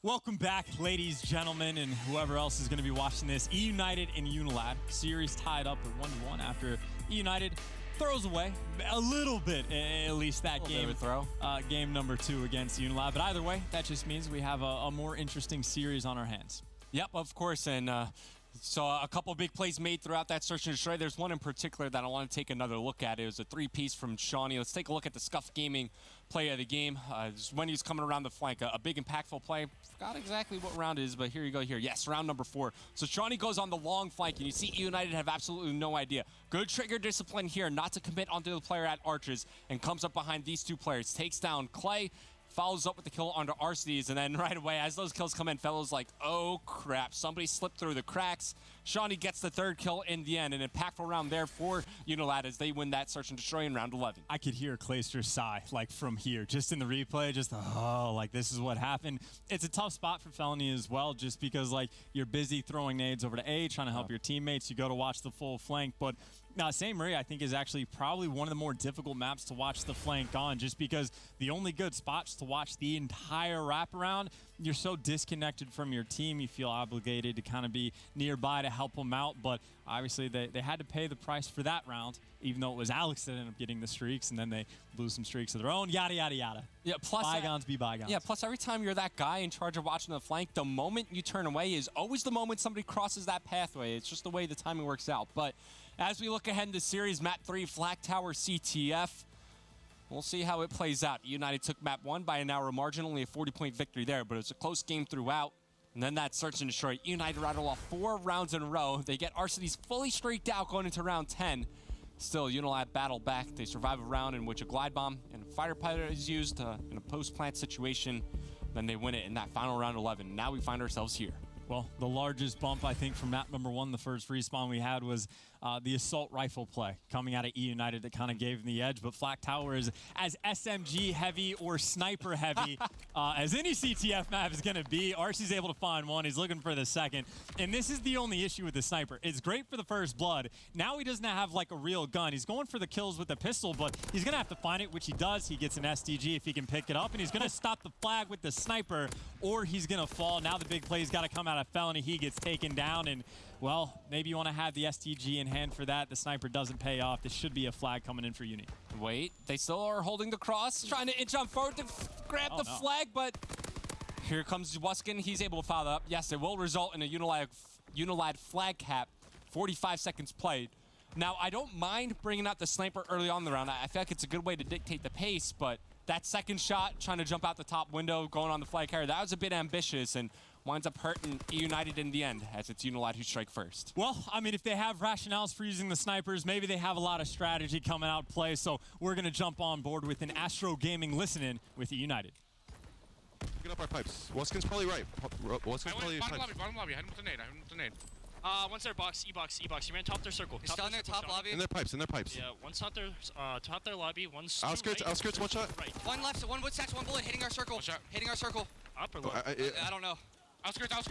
Welcome back, ladies, gentlemen, and whoever else is going to be watching this. eUnited and UNILAD series tied up at 1-1 after eUnited throws away a little bit, at least that game. Game number 2 against UNILAD. But either way, that just means we have a more interesting series on our hands. Yep, of course, and so a couple big plays made throughout that search and destroy. There's one in particular that I want to take another look at. It was a 3-piece from Shawnee. Let's take a look at the Scuff Gaming play of the game. When he's coming around the flank, a big impactful play. Forgot exactly what round it is, but here you go here. Yes, round number 4. So Shawnee goes on the long flank, and you see eUnited have absolutely no idea. Good trigger discipline here, not to commit onto the player at arches, and comes up behind these two players. Takes down Clay, follows up with the kill onto Arcedes, and then right away, as those kills come in, Fellow's like, oh crap, somebody slipped through the cracks. Shawnee gets the 3rd kill in the end, an impactful round there for UNILAD as they win that search and destroy in round 11. I could hear Clayster sigh, like from here, just in the replay, just, oh, like this is what happened. It's a tough spot for Felony as well, just because like you're busy throwing nades over to A, trying to help your teammates. You go to watch the full flank, but St. Marie, I think, is actually probably one of the more difficult maps to watch the flank on, just because the only good spots to watch the entire wraparound, you're so disconnected from your team, you feel obligated to kind of be nearby to help them out. But obviously, they had to pay the price for that round, even though it was Alex that ended up getting the streaks, and then they blew some streaks of their own, yada, yada, yada. Yeah, plus bygones be bygones. Yeah, plus every time you're that guy in charge of watching the flank, the moment you turn away is always the moment somebody crosses that pathway. It's just the way the timing works out. But as we look ahead in the series, map 3, Flag Tower CTF. We'll see how it plays out. United took map 1 by a narrow margin, only a 40-point victory there, but it was a close game throughout. And then that search and destroy. United rattle off 4 rounds in a row. They get Arcedes fully streaked out going into round 10. Still, UNILAD battle back. They survive a round in which a glide bomb and a fighter pilot is used in a post-plant situation. Then they win it in that final round 11. Now we find ourselves here. Well, the largest bump, I think, from map number 1, the first respawn we had, was the assault rifle play coming out of eUnited that kind of gave them the edge. But Flak Tower is as SMG heavy or sniper heavy as any CTF map is going to be. Arcee's able to find one. He's looking for the second. And this is the only issue with the sniper. It's great for the first blood. Now he doesn't have like a real gun. He's going for the kills with the pistol, but he's going to have to find it, which he does. He gets an STG if he can pick it up, and he's going to stop the flag with the sniper, or he's going to fall. Now the big play's got to come out of Felony. He gets taken down, and well, maybe you want to have the STG in hand for that. The sniper doesn't pay off. This should be a flag coming in for Uni. Wait, they still are holding the cross, trying to inch on forward to grab the flag, but here comes Wuskin. He's able to follow up. Yes, it will result in a UNILAD flag cap. 45 seconds played. Now, I don't mind bringing out the sniper early on in the round. I feel like it's a good way to dictate the pace, but that second shot, trying to jump out the top window, going on the flag carrier, that was a bit ambitious and winds up hurting eUnited in the end, as it's UNILAD who strike first. Well, I mean, if they have rationales for using the snipers, maybe they have a lot of strategy coming out play, so we're going to jump on board with an Astro Gaming listening with eUnited. Get up our pipes. Wuskin's probably right. Wuskin's probably bottom lobby. Hit him with the nade. Once their box, E-box. You ran top their circle. He's still in their top lobby. In their pipes. Yeah, one's top their lobby. One's outskirts. right. Outskirts. One shot. Right. One left. One wood stacks. One bullet hitting our circle. Hitting our circle. Up or low? I don't know. Outskirts. One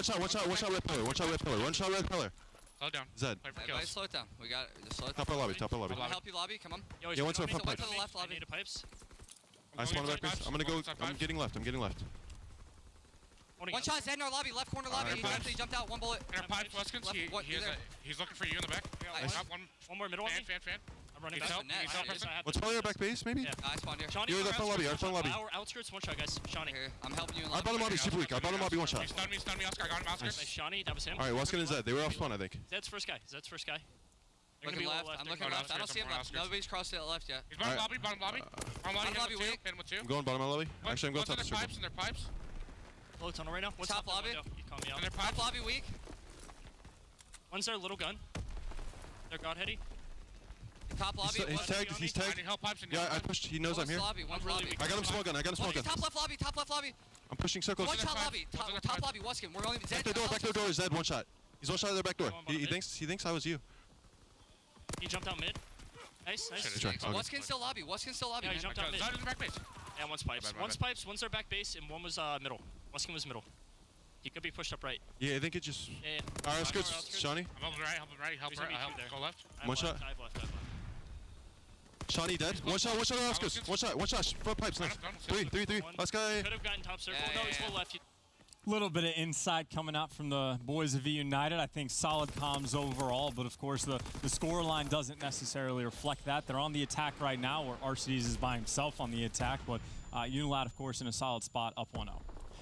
shot red pillar. One shot red pillar. Slow down. Zed. Play for Everybody kills. slow it down. We got it. Slow it Top down. our lobby. Top our lobby. I'm gonna help you lobby. Come on. Yo, Yeah, one's our front One pipe. to the left lobby. I need a pipes. I spawned back base. I'm gonna go. I'm getting left. I'm getting left. One shot. Zed in our lobby. Left corner lobby. He jumped out. One bullet. Inner pipes, Weskins. He's looking for you in the back. Nice. One more middle. Fan. I'm running back. Next help. What's probably our back base, maybe? Yeah. I spawned here. Shawnee, You're the front lobby. Our front lobby. Our outskirts, one shot, guys. Shawnee. Here, I'm helping you in Our lobby. bottom lobby super weak. Our bottom lobby one shot. Stun me, Oscar. I got him, Oscar. Nice. Nice, Shawnee, that was him. All right, Wuskin and Zed. They were off spawn, I think. Zed's first guy. They're gonna Looking be left. left. I'm looking left. I don't see him left. Nobody's crossed to the left yet. He's bottom lobby. Bottom lobby Hit him with two. I'm going bottom lobby. Actually, I'm going top of circle. pipes. In their pipes. Low tunnel right now. What's Top lobby. You call me out. In their top lobby weak. One's their little gun. They're godheady. Top lobby. He's tagged. He's tagged. Yeah, I pushed. He knows I'm here. One's lobby. I got him small gun. Top left lobby. Top left lobby. I'm pushing circles. One shot lobby. Top lobby. Wuskin. We're only Zed. Back door. Zed, one shot. He's one shot at their back door. He thinks I was you. He jumped out mid. Nice. Wuskin still lobby. Yeah, he jumped out mid. Yeah, one's pipes. One's their back base, and one was middle. Wuskin was middle. He could be pushed up right. Yeah, I think it just. Yeah. Alright, outskirts. Shawnee. I'm helping right. Help. Go left. One shot. Dive left. Shawnee dead. One shot on Oscars. One shot. Front pipes left. Three. Let's go. Could have gotten top circle. Yeah, No, he's yeah, full left. Little bit of insight coming out from the boys of eUnited. I think solid comms overall, but of course the score line doesn't necessarily reflect that. They're on the attack right now, where RCDs is by himself on the attack, but UNILAD, of course, in a solid spot, up 1-0.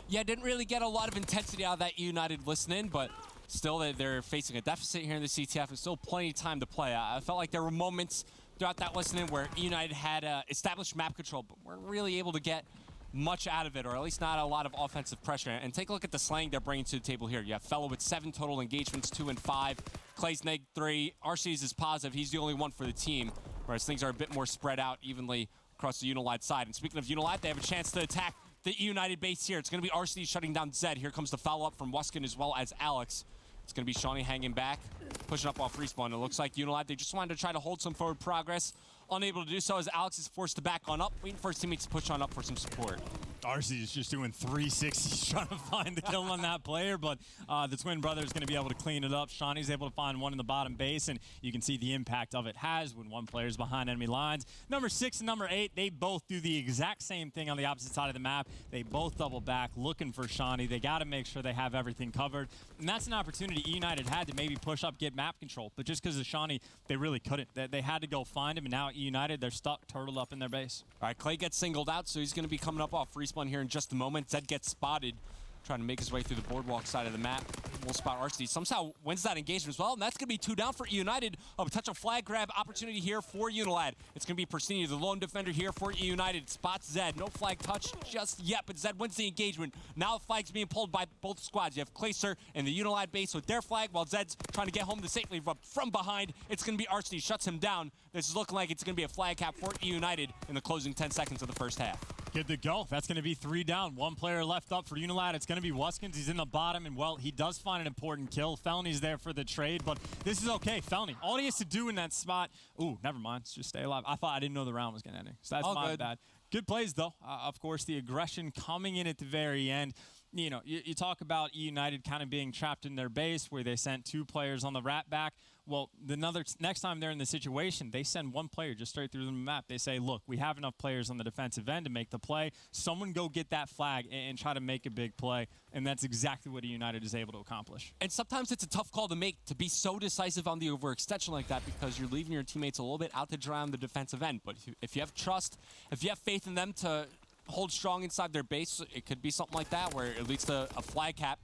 Yeah, didn't really get a lot of intensity out of that eUnited listening, but still they're facing a deficit here in the CTF. There's still plenty of time to play. I felt like there were moments throughout that listening where eUnited had established map control, but weren't really able to get much out of it, or at least not a lot of offensive pressure. And take a look at the slang they're bringing to the table here. You have Fellow with 7 total engagements, 2 and 5. Clay's -3. RC's is positive. He's the only one for the team, whereas things are a bit more spread out evenly across the UNILAD side. And speaking of UNILAD, they have a chance to attack the United base here. It's going to be RC shutting down Zed. Here comes the follow-up from Wuskin as well as Alex. It's going to be Shawnee hanging back, pushing up off respawn. It looks like UNILAD, they just wanted to try to hold some forward progress. Unable to do so as Alex is forced to back on up, waiting for his teammates to push on up for some support. RC is just doing 360s trying to find the kill on that player, but the twin brother is going to be able to clean it up. Shawnee's able to find one in the bottom base, and you can see the impact of it has when one player is behind enemy lines. Number 6 and number 8, they both do the exact same thing on the opposite side of the map. They both double back looking for Shawnee. They got to make sure they have everything covered, and that's an opportunity eUnited had to maybe push up, get map control, but just because of Shawnee, they really couldn't. They had to go find him, and now eUnited, they're stuck, turtled up in their base. All right, Clay gets singled out, so he's going to be coming up off respawn here in just a moment. Zed gets spotted, trying to make his way through the boardwalk side of the map. We'll spot RC. Somehow wins that engagement as well, and that's going to be 2 down for eUnited. A potential flag grab opportunity here for UNILAD. It's going to be Persini, the lone defender here for eUnited. Spots Zed. No flag touch just yet, but Zed wins the engagement. Now the flag's being pulled by both squads. You have Clayster and the UNILAD base with their flag, while Zed's trying to get home to safely from behind. It's going to be RC. Shuts him down. This is looking like it's going to be a flag cap for eUnited in the closing 10 seconds of the first half. Good to go. That's going to be 3 down. One player left up for UNILAD. It's going to be Wuskins. He's in the bottom, and, well, he does find an important kill. Felony's there for the trade, but this is okay. Felony, all he has to do in that spot... Ooh, never mind. Let's just stay alive. I didn't know the round was going to end. So that's my bad. Good plays, though. Of course, the aggression coming in at the very end. You know, you talk about eUnited kind of being trapped in their base where they sent 2 players on the rat back. Well, next time they're in the situation, they send 1 player just straight through the map. They say, look, we have enough players on the defensive end to make the play. Someone go get that flag and try to make a big play. And that's exactly what eUnited is able to accomplish. And sometimes it's a tough call to make, to be so decisive on the overextension like that, because you're leaving your teammates a little bit out to dry on the defensive end. But if you have trust, if you have faith in them to hold strong inside their base, it could be something like that where it leads to a flag cap.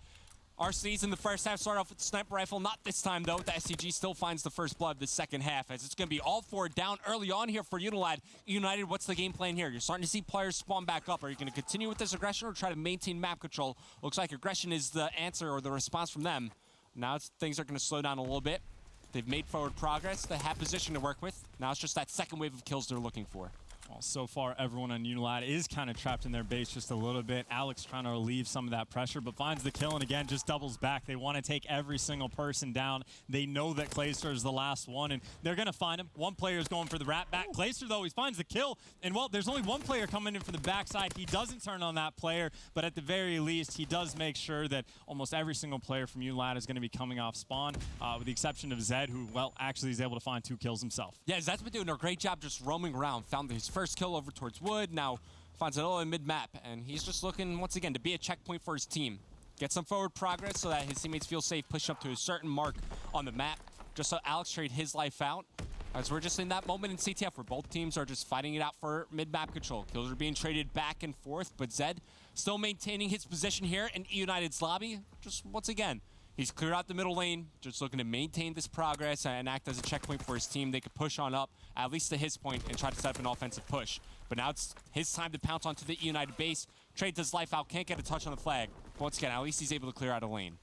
RC's in the first half start off with the sniper rifle. Not this time, though. The SCG still finds the first blood the second half, as it's going to be all 4 down early on here for UNILAD. United, what's the game plan here? You're starting to see players spawn back up. Are you going to continue with this aggression or try to maintain map control? Looks like aggression is the answer or the response from them. Now things are going to slow down a little bit. They've made forward progress. They have position to work with. Now it's just that second wave of kills they're looking for. Well, so far, everyone on UNILAD is kind of trapped in their base just a little bit. Alex trying to relieve some of that pressure, but finds the kill, and again, just doubles back. They want to take every single person down. They know that Clayster is the last one, and they're going to find him. One player is going for the rat back. Clayster, though, he finds the kill, and, well, there's only one player coming in from the backside. He doesn't turn on that player, but at the very least, he does make sure that almost every single player from UNILAD is going to be coming off spawn, with the exception of Zed, who, well, actually is able to find 2 kills himself. Yeah, Zed's been doing a great job just roaming around. Found his first kill over towards Wood, now finds it all in mid-map, and he's just looking, once again, to be a checkpoint for his team. Get some forward progress so that his teammates feel safe, push up to a certain mark on the map, just so Alex trade his life out. As we're just in that moment in CTF where both teams are just fighting it out for mid-map control. Kills are being traded back and forth, but Zed still maintaining his position here in eUnited's lobby. Just once again, he's cleared out the middle lane, just looking to maintain this progress and act as a checkpoint for his team. They could push on up, at least to his point, and try to set up an offensive push. But now it's his time to pounce onto the eUnited base. Trades his life out, can't get a touch on the flag. But once again, at least he's able to clear out a lane.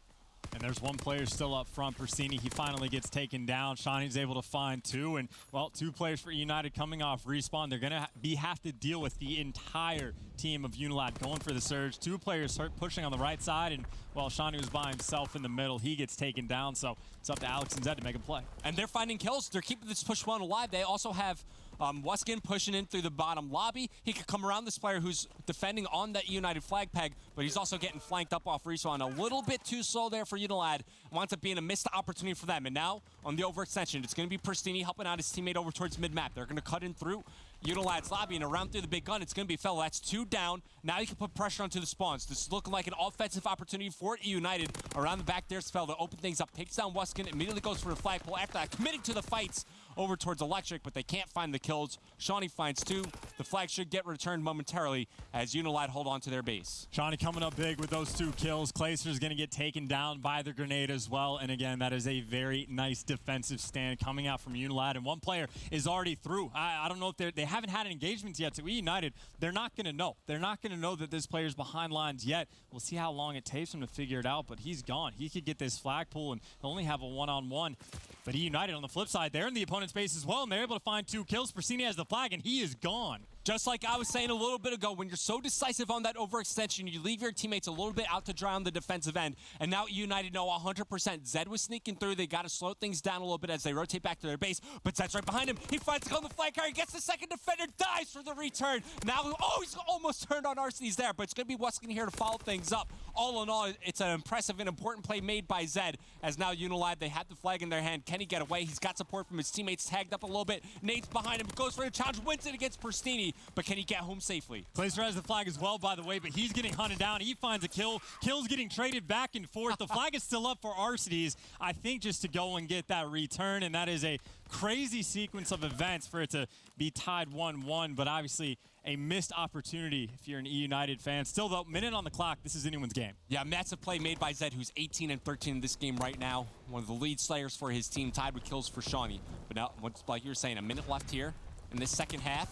And there's one player still up front, Persini. He finally gets taken down. Shawnee's able to find 2. And, well, 2 players for United coming off respawn. They're going to have to deal with the entire team of UNILAD going for the surge. 2 players pushing on the right side. And, well, Shawnee was by himself in the middle. He gets taken down. So it's up to Alex and Zed to make a play. And they're finding kills. They're keeping this push one alive. They also have Wuskin pushing in through the bottom lobby. He could come around this player who's defending on that United flag peg, but he's also getting flanked up off respawn. A little bit too slow there for UNILAD. Winds up being a missed opportunity for them. And now on the overextension, it's going to be Pristini helping out his teammate over towards mid-map. They're going to cut in through UNILAD's lobby and around through the big gun. It's going to be Fellow. That's 2 down. Now you can put pressure onto the spawns. This is looking like an offensive opportunity for eUnited. Around the back there's Fellow to open things up. Takes down Wuskin. Immediately goes for the flagpole. After that, committing to the fights over towards Electric, but they can't find the kills. Shawnee finds 2. The flag should get returned momentarily as UNILAD hold on to their base. Shawnee coming up big with those 2 kills. Clayster's going to get taken down by the grenade as well. And again, that is a very nice defensive stand coming out from UNILAD. And one player is already through. I don't know if they haven't had engagements yet. So eUnited, they're not going to know. They're not going to know that this player's behind lines yet. We'll see how long it takes him to figure it out. But he's gone. He could get this flagpole and only have a one-on-one. But eUnited on the flip side, they're in the opponent's base as well, and they're able to find 2 kills. Pristini has the flag, and he is gone. Just like I was saying a little bit ago, when you're so decisive on that overextension, you leave your teammates a little bit out to dry on the defensive end. And now United know 100% Zed was sneaking through. They got to slow things down a little bit as they rotate back to their base. But Zed's right behind him. He finds the kill on the flank carry, gets the second defender, dies for the return. Now, he's almost turned on Arsenes there, but it's going to be Wuskin here to follow things up. All in all, it's an impressive and important play made by Zed, as now UNILAD, they have the flag in their hand. Can he get away? He's got support from his teammates, tagged up a little bit. Nate's behind him, goes for the challenge, wins it against Pristini, but can he get home safely? Clayster has the flag as well, by the way, but he's getting hunted down. He finds a kill. Kill's getting traded back and forth. The flag is still up for Arsenes, I think, just to go and get that return, and that is a crazy sequence of events for it to be tied 1-1, but obviously a missed opportunity if you're an eUnited fan. Still, though, minute on the clock, this is anyone's game. Yeah, massive play made by Zed, who's 18 and 13 in this game right now. One of the lead slayers for his team, tied with kills for Shawnee. But now, like you were saying, a minute left here in this second half.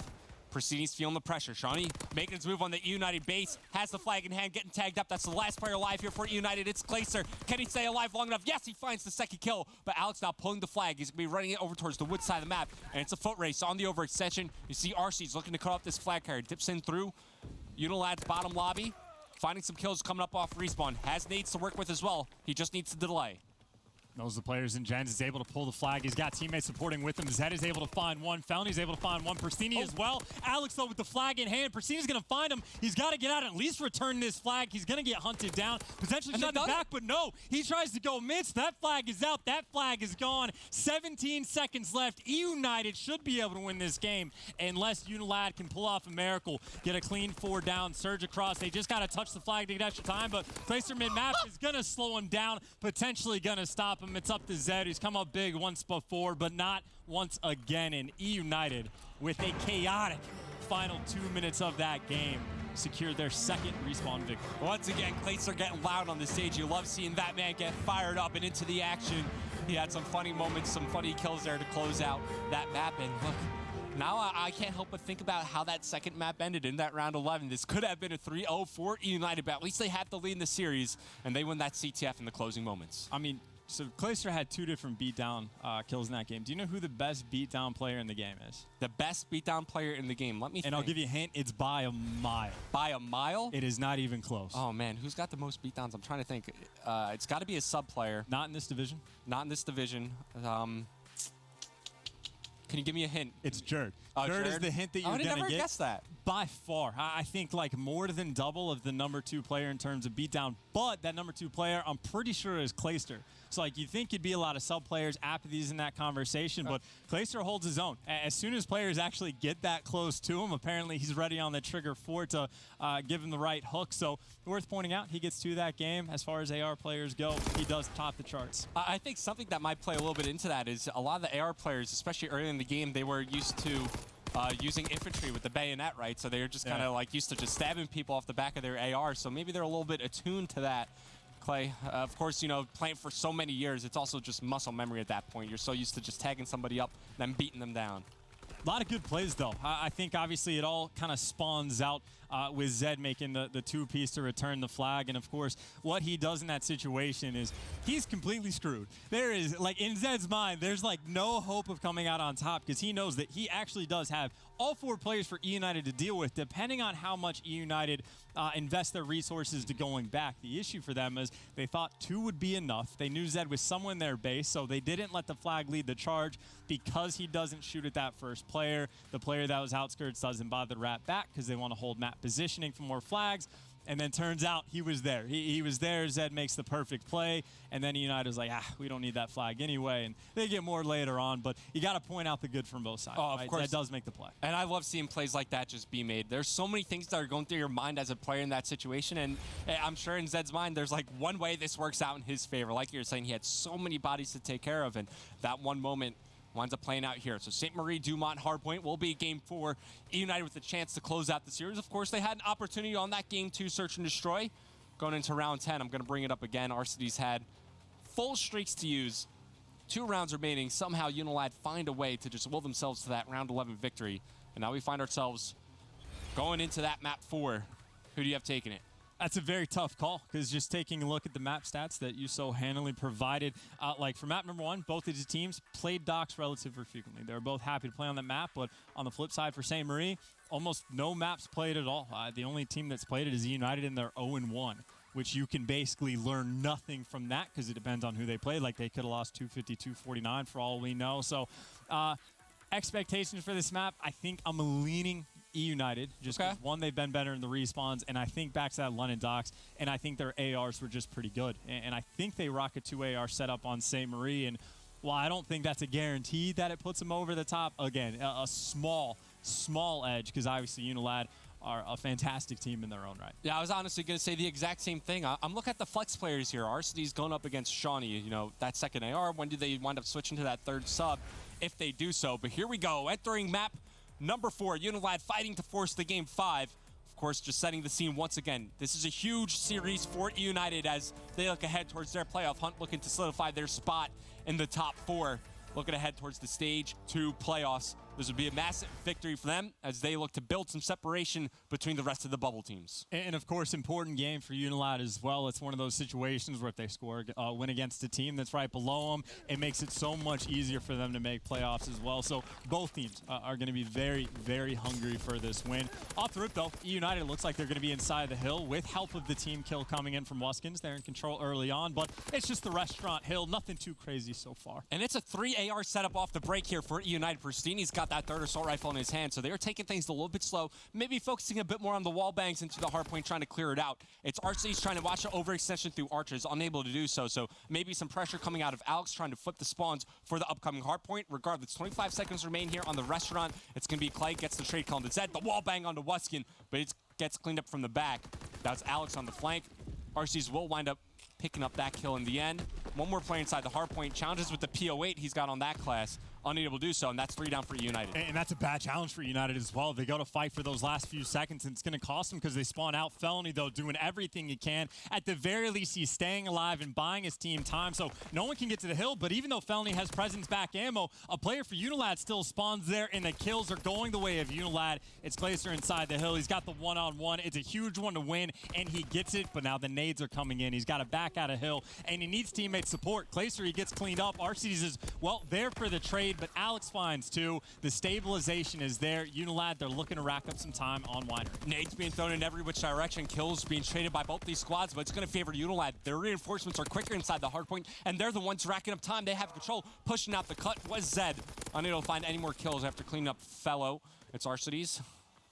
Pristini's feeling the pressure. Shawnee making his move on the eUnited base. Has the flag in hand, getting tagged up. That's the last player alive here for eUnited. It's Clayster. Can he stay alive long enough? Yes, he finds the second kill. But Alex now pulling the flag. He's going to be running it over towards the wood side of the map. And it's a foot race on the overextension. You see Arsenes looking to cut off this flag carrier. Dips in through UNILAD's bottom lobby. Finding some kills coming up off respawn. Has nades to work with as well. He just needs to delay. Knows the players in Gens, is able to pull the flag. He's got teammates supporting with him. Zed is able to find 1. Felony's able to find 1. Pristini as well. Alex, though, with the flag in hand. Pristini's going to find him. He's got to get out and at least return this flag. He's going to get hunted down. Potentially shut the back, but no. He tries to go midst. That flag is out. That flag is gone. 17 seconds left. eUnited should be able to win this game unless UNILAD can pull off a miracle. Get a clean 4 down. Surge across. They just got to touch the flag to get extra time, but Clayster mid-map is going to slow him down. Potentially going to stop him. It's up to Zed. He's come up big once before, but not once again. And eUnited, with a chaotic final 2 minutes of that game, secured their second respawn victory. Once again, Clayster getting loud on the stage. You love seeing that man get fired up and into the action. He had some funny moments, some funny kills there to close out that map. And look, now I can't help but think about how that second map ended in that round 11. This could have been a 3-0 for eUnited, but at least they had the lead in the series, and they win that CTF in the closing moments. I mean, so Clayster had 2 different beatdown kills in that game. Do you know who the best beatdown player in the game is? The best beatdown player in the game. Let me think. And I'll give you a hint. It's by a mile. By a mile? It is not even close. Oh, man. Who's got the most beatdowns? I'm trying to think. It's got to be a sub player. Not in this division. Not in this division. Can you give me a hint? It's Jerd. Oh, Jerd is the hint that you're going to get. I would never guess that. By far. I think like more than double of the number 2 player in terms of beatdown. But that number 2 player, I'm pretty sure is Clayster. So like you'd think it'd be a lot of sub players, apathies in that conversation, but Clayster holds his own. As soon as players actually get that close to him, apparently he's ready on the trigger for it to give him the right hook. So worth pointing out, he gets to that game. As far as AR players go, he does top the charts. I think something that might play a little bit into that is a lot of the AR players, especially early in the game, they were used to using infantry with the bayonet, right? So they're just kind of like used to just stabbing people off the back of their AR. So maybe they're a little bit attuned to that. Clay, of course, you know, playing for so many years, it's also just muscle memory at that point. You're so used to just tagging somebody up and then beating them down. A lot of good plays, though. I think, obviously, it all kind of spawns out with Zed making the two-piece to return the flag. And of course, what he does in that situation is he's completely screwed. There is, like, in Zed's mind, there's like no hope of coming out on top because he knows that he actually does have all 4 players for eUnited to deal with, depending on how much eUnited invest their resources to going back. The issue for them is they thought 2 would be enough. They knew Zed was somewhere in their base, so they didn't let the flag lead the charge because he doesn't shoot at that first player. The player that was outskirts doesn't bother to wrap back because they want to hold map positioning for more flags. And then turns out he was there. He was there. Zed makes the perfect play. And then United was like, we don't need that flag anyway. And they get more later on. But you got to point out the good from both sides. Oh, of course. That does make the play. And I love seeing plays like that just be made. There's so many things that are going through your mind as a player in that situation. And I'm sure in Zed's mind, there's like one way this works out in his favor. Like you're saying, he had so many bodies to take care of. And that one moment winds up playing out here. So St. Marie, Dumont, Hardpoint will be game 4. United with a chance to close out the series. Of course, they had an opportunity on that game 2 search and destroy. Going into round 10, I'm going to bring it up again. Arcity's had full streaks to use. 2 rounds remaining. Somehow UNILAD find a way to just will themselves to that round 11 victory. And now we find ourselves going into that map 4. Who do you have taking it? That's a very tough call because just taking a look at the map stats that you so handily provided, like for map number 1, both of the teams played docks relatively frequently. They were both happy to play on that map, but on the flip side for St. Marie, almost no maps played at all. The only team that's played it is eUnited, and they're 0-1, which you can basically learn nothing from that because it depends on who they play. Like they could have lost 250-249 for all we know. So expectations for this map, I think I'm leaning eUnited, just because, one, they've been better in the respawns, and I think back to that London docks, and I think their ARs were just pretty good. And I think they rock a 2 AR setup on St. Marie, and while I don't think that's a guarantee that it puts them over the top, again, a small edge, because obviously UNILAD are a fantastic team in their own right. Yeah, I was honestly going to say the exact same thing. I'm looking at the flex players here. Arcity's going up against Shawnee, you know, that second AR. When do they wind up switching to that 3rd sub? If they do so. But here we go, entering map number 4, UNILAD fighting to force the game 5. Of course, just setting the scene once again. This is a huge series for United as they look ahead towards their playoff hunt, looking to solidify their spot in the top 4. Looking ahead towards the stage 2 playoffs. This would be a massive victory for them as they look to build some separation between the rest of the bubble teams. And of course, important game for UNILAD as well. It's one of those situations where if they score win against a team that's right below them, it makes it so much easier for them to make playoffs as well. So both teams are going to be very, very hungry for this win. Off the rip, though, eUnited looks like they're going to be inside the hill with help of the team kill coming in from Wuskins. They're in control early on, but it's just the restaurant hill. Nothing too crazy so far. And it's a 3 AR setup off the break here for eUnited. Pristini's got that 3rd assault rifle in his hand, so they're taking things a little bit slow, maybe focusing a bit more on the wall bangs into the hard point, trying to clear it out. It's Arcity's trying to watch an overextension through archers, unable to do so, so maybe some pressure coming out of Alex trying to flip the spawns for the upcoming hard point. Regardless, 25 seconds remain here on the restaurant. It's going to be Clay, gets the trade call to Zed, the wall bang onto Wuskin, but it gets cleaned up from the back. That's Alex on the flank. Arcity's will wind up picking up that kill in the end. One more player inside the hard point. Challenges with the PO8 he's got on that class. Unable to do so, and that's 3 down for United. And that's a bad challenge for United as well. They go to fight for those last few seconds, and it's going to cost them because they spawn out. Felony, though, doing everything he can. At the very least, he's staying alive and buying his team time, so no one can get to the hill. But even though Felony has presence back ammo, a player for UNILAD still spawns there, and the kills are going the way of UNILAD. It's Glacier inside the hill. He's got the one-on-one. It's a huge one to win, and he gets it, but now the nades are coming in. He's got to back out of hill, and he needs teammate support. Glacier, he gets cleaned up. Arcity's is, well, there for the trade, but Alex finds too. The stabilization is there. UNILAD, they're looking to rack up some time on Weiner. Nades being thrown in every which direction. Kills being traded by both these squads, but it's going to favor UNILAD. Their reinforcements are quicker inside the hard point, and they're the ones racking up time. They have control. Pushing out the cut was Zed. Unable to find any more kills after cleaning up Fellow. It's Arcity's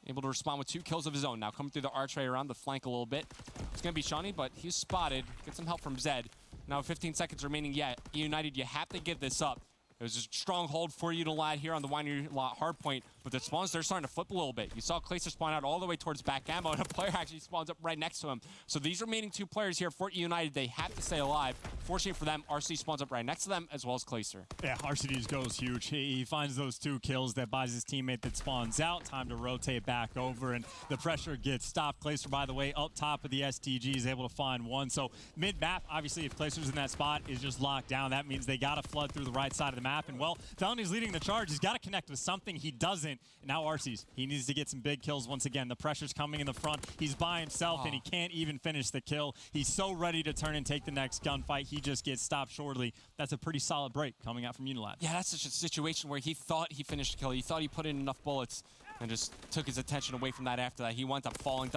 able to respond with 2 kills of his own. Now coming through the archway around the flank a little bit. It's going to be Shawnee, but he's spotted. Get some help from Zed. Now 15 seconds remaining yet. United, you have to give this up. It was a strong hold for UNILAD here on the Winery hard point, but the spawns, they're starting to flip a little bit. You saw Glacier spawn out all the way towards back ammo, and a player actually spawns up right next to him. So these remaining 2 players here for United, they have to stay alive. Fortunately for them, RC spawns up right next to them, as well as Glacier. Yeah, RCD's goes huge. He finds those 2 kills that buys his teammate that spawns out. Time to rotate back over, and the pressure gets stopped. Glacier, by the way, up top of the STG is able to find 1. So mid-map, obviously, if Glacier's in that spot, is just locked down. That means they got to flood through the right side of the map, and well, Felony's leading the charge. He's got to connect with something. He doesn't. second. And now Arcee's. He needs to get some big kills once again. The pressure's coming in the front. He's by himself, and he can't even finish the kill. He's so ready to turn and take the next gunfight. He just gets stopped shortly. That's a pretty solid break coming out from UNILAD. Yeah, that's such a situation where he thought he finished the kill. He thought he put in enough bullets and just took his attention away from that after that. He winds up falling,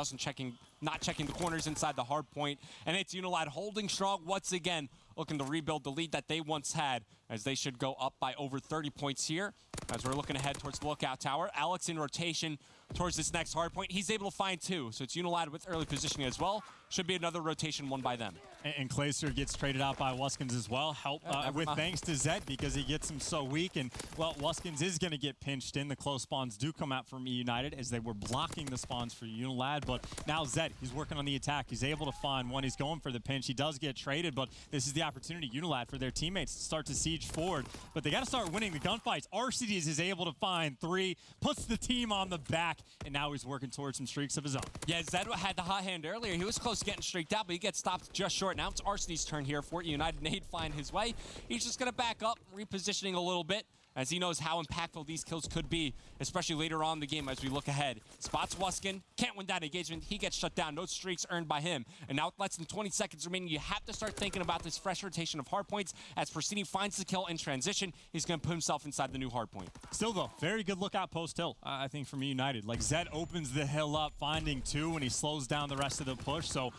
not checking the corners inside the hard point. And it's UNILAD holding strong once again, looking to rebuild the lead that they once had, as they should go up by over 30 points here. As we're looking ahead towards the lookout tower, Alex in rotation towards this next hard point. He's able to find two, so it's UNILAD with early positioning as well. Should be another rotation won by them. And Clayster gets traded out by Wuskins as well. Help with thanks to Zed, because he gets him so weak. And, well, Wuskins is going to get pinched in. The close spawns do come out from eUnited as they were blocking the spawns for UNILAD. But now Zed, he's working on the attack. He's able to find one. He's going for the pinch. He does get traded, but this is the opportunity, UNILAD, for their teammates to start to siege forward. But they got to start winning the gunfights. Arcee's is able to find three, puts the team on the back, and now he's working towards some streaks of his own. Yeah, Zed had the hot hand earlier. He was close to getting streaked out, but he gets stopped just short. Now it's Arcee's turn here for United. Nade find his way. He's just going to back up, repositioning a little bit, as he knows how impactful these kills could be, especially later on in the game as we look ahead. Spots Wuskin, can't win that engagement. He gets shut down. No streaks earned by him. And now with less than 20 seconds remaining, you have to start thinking about this fresh rotation of hardpoints. As Persini finds the kill in transition, he's going to put himself inside the new hardpoint. Still, though, very good lookout post hill, I think, from United. Like, Zed opens the hill up, finding two, and he slows down the rest of the push. So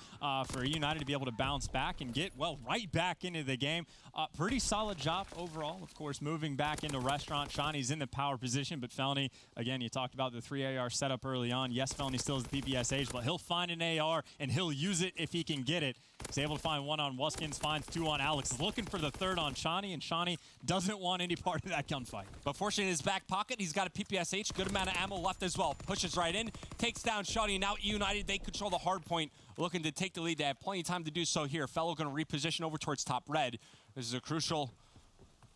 for United to be able to bounce back and get, well, right back into the game, pretty solid job overall. Of course, moving back into restaurant. Shawnee's in the power position, but Felny, again, you talked about the 3 AR setup early on. Yes, Felny still has the PPSH, but he'll find an AR, and he'll use it if he can get it. He's able to find one on Wuskins, finds two on Alex. He's looking for the third on Shawnee, and Shawnee doesn't want any part of that gunfight. But fortunately, in his back pocket, he's got a PPSH, good amount of ammo left as well. Pushes right in, takes down Shawnee. Now United, they control the hard point, looking to take the lead. They have plenty of time to do so here. Fellow going to reposition over towards top red. This is a crucial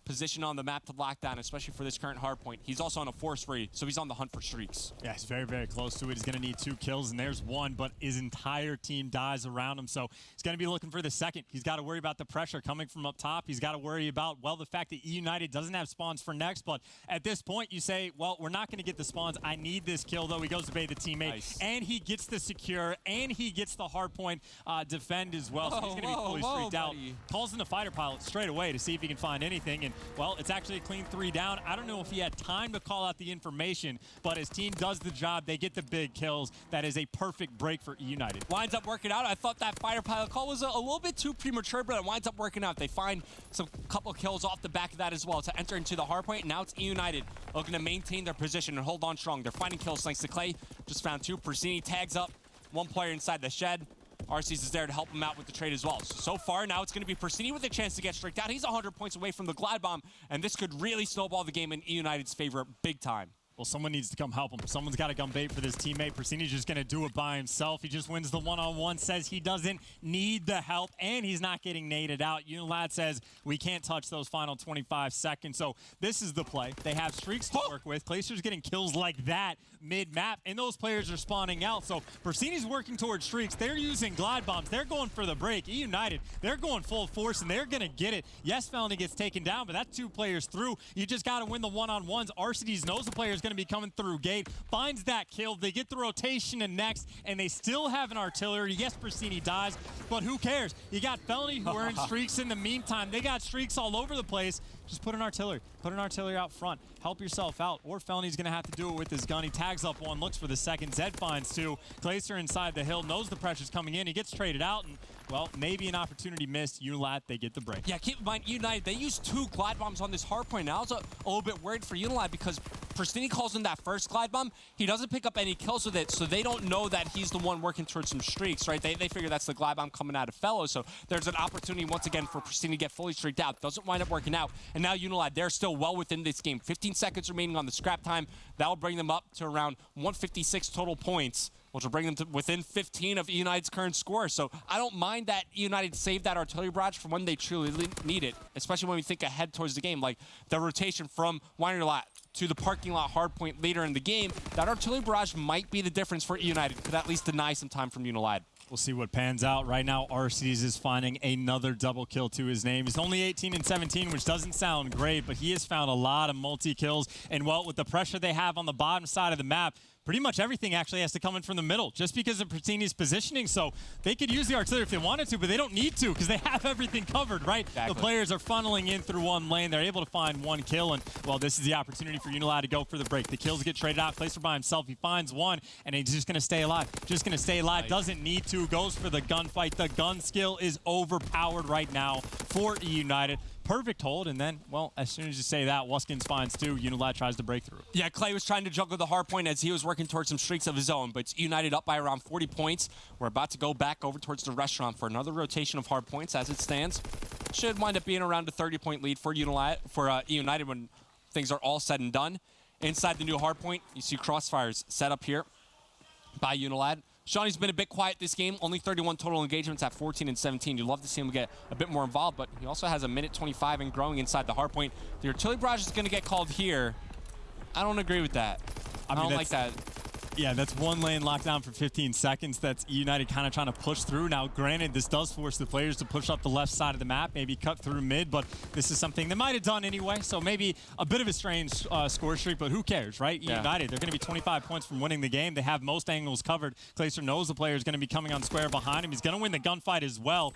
position on the map to lock down, especially for this current hard point. He's also on a force free, so he's on the hunt for streaks. Yeah, he's very, very close to it. He's going to need 2 kills, and there's one, but his entire team dies around him, so he's going to be looking for the second. He's got to worry about the pressure coming from up top. He's got to worry about, well, the fact that eUnited doesn't have spawns for next, but at this point, you say, well, we're not going to get the spawns. I need this kill, though. He goes to bait the teammate, nice. And he gets the secure, and he gets the hard point defend as well, so he's going to be fully streaked out. Calls in the fighter pilot straight away to see if he can find anything, and, well, it's actually a clean 3 down. I don't know if he had time to call out the information, but his team does the job. They get the big kills. That is a perfect break for eUnited. Winds up working out. I thought that fighter pilot call was a little bit too premature, but it winds up working out. They find some couple kills off the back of that as well to enter into the hard point. Now it's eUnited looking to maintain their position and hold on strong. They're finding kills thanks to Clay. Just found 2. Persini tags up 1 player inside the shed. Arcee's is there to help him out with the trade as well. So far, now it's going to be Persini with a chance to get streaked out. He's 100 points away from the glide bomb, and this could really snowball the game in eUnited's favor big time. Well, someone needs to come help him. Someone's got to gun bait for this teammate. Persini's just going to do it by himself. He just wins the one-on-one, says he doesn't need the help, and he's not getting naded out. UNILAD says we can't touch those final 25 seconds. So this is the play. They have streaks to work with. Clayster's getting kills like that mid-map, and those players are spawning out. So Persini's working towards streaks. They're using glide bombs. They're going for the break. eUnited, they're going full force, and they're going to get it. Yes, Felony gets taken down, but that's 2 players through. You just got to win the one-on-ones. Arcee's knows the player's going to be coming through gate, finds that kill. They get the rotation and next, and they still have an artillery. Yes, Persini dies, but who cares? You got Felony who earned streaks in the meantime. They got streaks all over the place. Just put an artillery. Put an artillery out front. Help yourself out. Or Felony's going to have to do it with his gun. He tags up 1, looks for the second. Zed finds 2. Clayster inside the hill, knows the pressure's coming in. He gets traded out, and, well, maybe an opportunity missed. UNILAD, they get the break. Yeah, keep in mind, United, they used 2 glide bombs on this hard point. Now I was a little bit worried for UNILAD because Persini calls in that first glide bomb. He doesn't pick up any kills with it, so they don't know that he's the one working towards some streaks, right? They figure that's the glide bomb coming out of Fellow, so there's an opportunity once again for Persini to get fully streaked out. Doesn't wind up working out, and now UNILAD, they're still well within this game. 15 seconds remaining on the scrap time. That'll bring them up to around 156 total points, which will bring them to within 15 of eUnited's current score. So I don't mind that eUnited saved that artillery barrage for when they truly need it, especially when we think ahead towards the game. Like the rotation from winery lot to the parking lot hardpoint later in the game, that artillery barrage might be the difference for eUnited. Could at least deny some time from UNILAD. We'll see what pans out. Right now, Arcedes is finding another double kill to his name. He's only 18 and 17, which doesn't sound great, but he has found a lot of multi-kills. And, well, with the pressure they have on the bottom side of the map, pretty much everything actually has to come in from the middle just because of Pristini's positioning. So they could use the artillery if they wanted to, but they don't need to because they have everything covered, right? Exactly. The players are funneling in through one lane. They're able to find one kill, and, well, this is the opportunity for UNILAD to go for the break. The kills get traded out. Clayster by himself. He finds one, and he's just going to stay alive. Just going to stay alive. Doesn't need to. Goes for the gunfight. The gun skill is overpowered right now for eUnited. Perfect hold, and then, well, as soon as you say that, Wuskins finds two. UNILAD tries to break through. Yeah, Clay was trying to juggle the hard point as he was working towards some streaks of his own, but it's United up by around 40 points. We're about to go back over towards the restaurant for another rotation of hard points as it stands. Should wind up being around a 30-point lead for United when things are all said and done. Inside the new hard point, you see crossfires set up here by UNILAD. Shawnee's been a bit quiet this game, only 31 total engagements at 14 and 17. You'd love to see him get a bit more involved, but he also has a minute 25 and growing inside the hard point. The artillery barrage is going to get called here. I don't agree with that. I don't like that. Yeah, that's one lane locked down for 15 seconds. That's eUnited kind of trying to push through. Now, granted, this does force the players to push up the left side of the map, maybe cut through mid, but this is something they might have done anyway, so maybe a bit of a strange score streak, but who cares, right? Yeah. eUnited, they're going to be 25 points from winning the game. They have most angles covered. Clayster knows the player is going to be coming on square behind him. He's going to win the gunfight as well.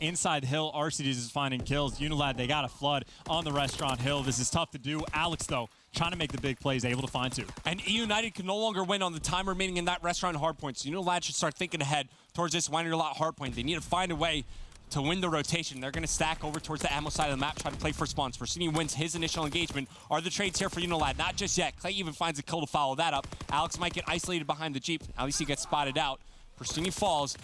Inside hill, Arcedes is finding kills. UNILAD, they got a flood on the restaurant hill. This is tough to do. Alex, though, trying to make the big plays, able to find two. And eUnited can no longer win on the time remaining in that restaurant hard point. So UNILAD should start thinking ahead towards this Winery Lot hard point. They need to find a way to win the rotation. They're going to stack over towards the ammo side of the map, try to play for spawns. Pristini wins his initial engagement. Are the trades here for UNILAD? Not just yet. Clay even finds a kill to follow that up. Alex might get isolated behind the Jeep. At least he gets spotted out. Pristini falls.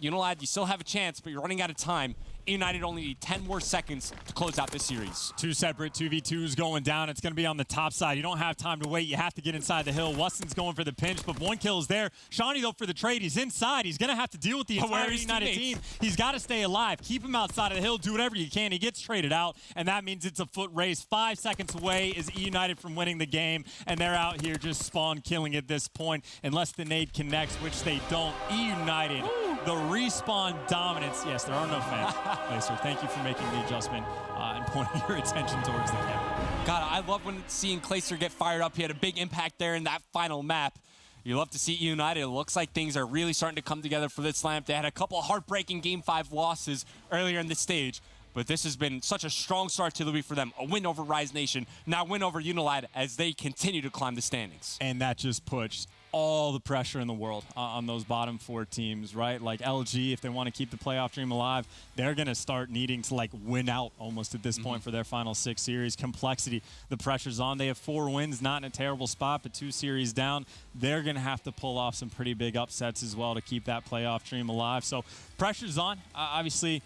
UNILAD, you still have a chance, but you're running out of time. United only need 10 more seconds to close out this series. Two separate 2v2s going down. It's going to be on the top side. You don't have time to wait. You have to get inside the hill. Wustin's going for the pinch, but one kill is there. Shawnee, though, for the trade. He's inside. He's going to have to deal with the entire United team. He's got to stay alive. Keep him outside of the hill. Do whatever you can. He gets traded out, and that means it's a foot race. 5 seconds away is eUnited from winning the game, and they're out here just spawn killing at this point. Unless the nade connects, which they don't. eUnited, the respawn dominance. Yes, there are no fans. Lacer, thank you for making the adjustment and pointing your attention towards the camera. God, I love when seeing Clayster get fired up. He had a big impact there in that final map. You love to see United. It looks like things are really starting to come together for this lineup. They had a couple of heartbreaking Game 5 losses earlier in the stage, but this has been such a strong start to the week for them. A win over Rise Nation, now win over UNILAD as they continue to climb the standings. And that just puts all the pressure in the world on those bottom four teams, right? Like LG, if they want to keep the playoff dream alive, they're going to start needing to like win out almost at this point for their final 6 series. Complexity, the pressure's on. They have 4 wins, not in a terrible spot, but 2 series down. They're going to have to pull off some pretty big upsets as well to keep that playoff dream alive. So pressure's on. Obviously,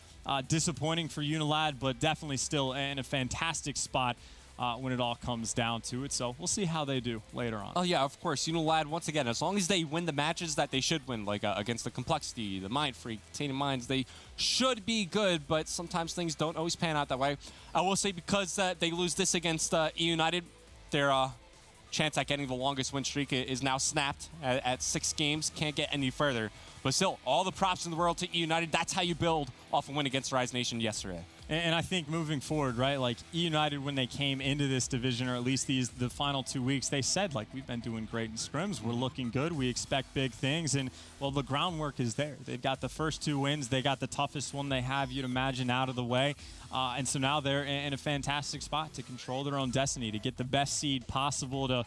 disappointing for UNILAD, but definitely still in a fantastic spot when it all comes down to it. So we'll see how they do later on. Oh, yeah, of course. UNILAD, once again, as long as they win the matches that they should win, like against the Complexity, the Mind Freak, Tainted Minds, they should be good, but sometimes things don't always pan out that way. I will say because they lose this against eUnited, their chance at getting the longest win streak is now snapped at 6 games. Can't get any further. But still, all the props in the world to eUnited. That's how you build off a win against Rise Nation yesterday. And I think moving forward, right, like eUnited, when they came into this division, or at least the final 2 weeks, they said, like, we've been doing great in scrims. We're looking good. We expect big things. And, well, the groundwork is there. They've got the first 2 wins. They got the toughest one they have, you'd imagine, out of the way. And so now they're in a fantastic spot to control their own destiny, to get the best seed possible to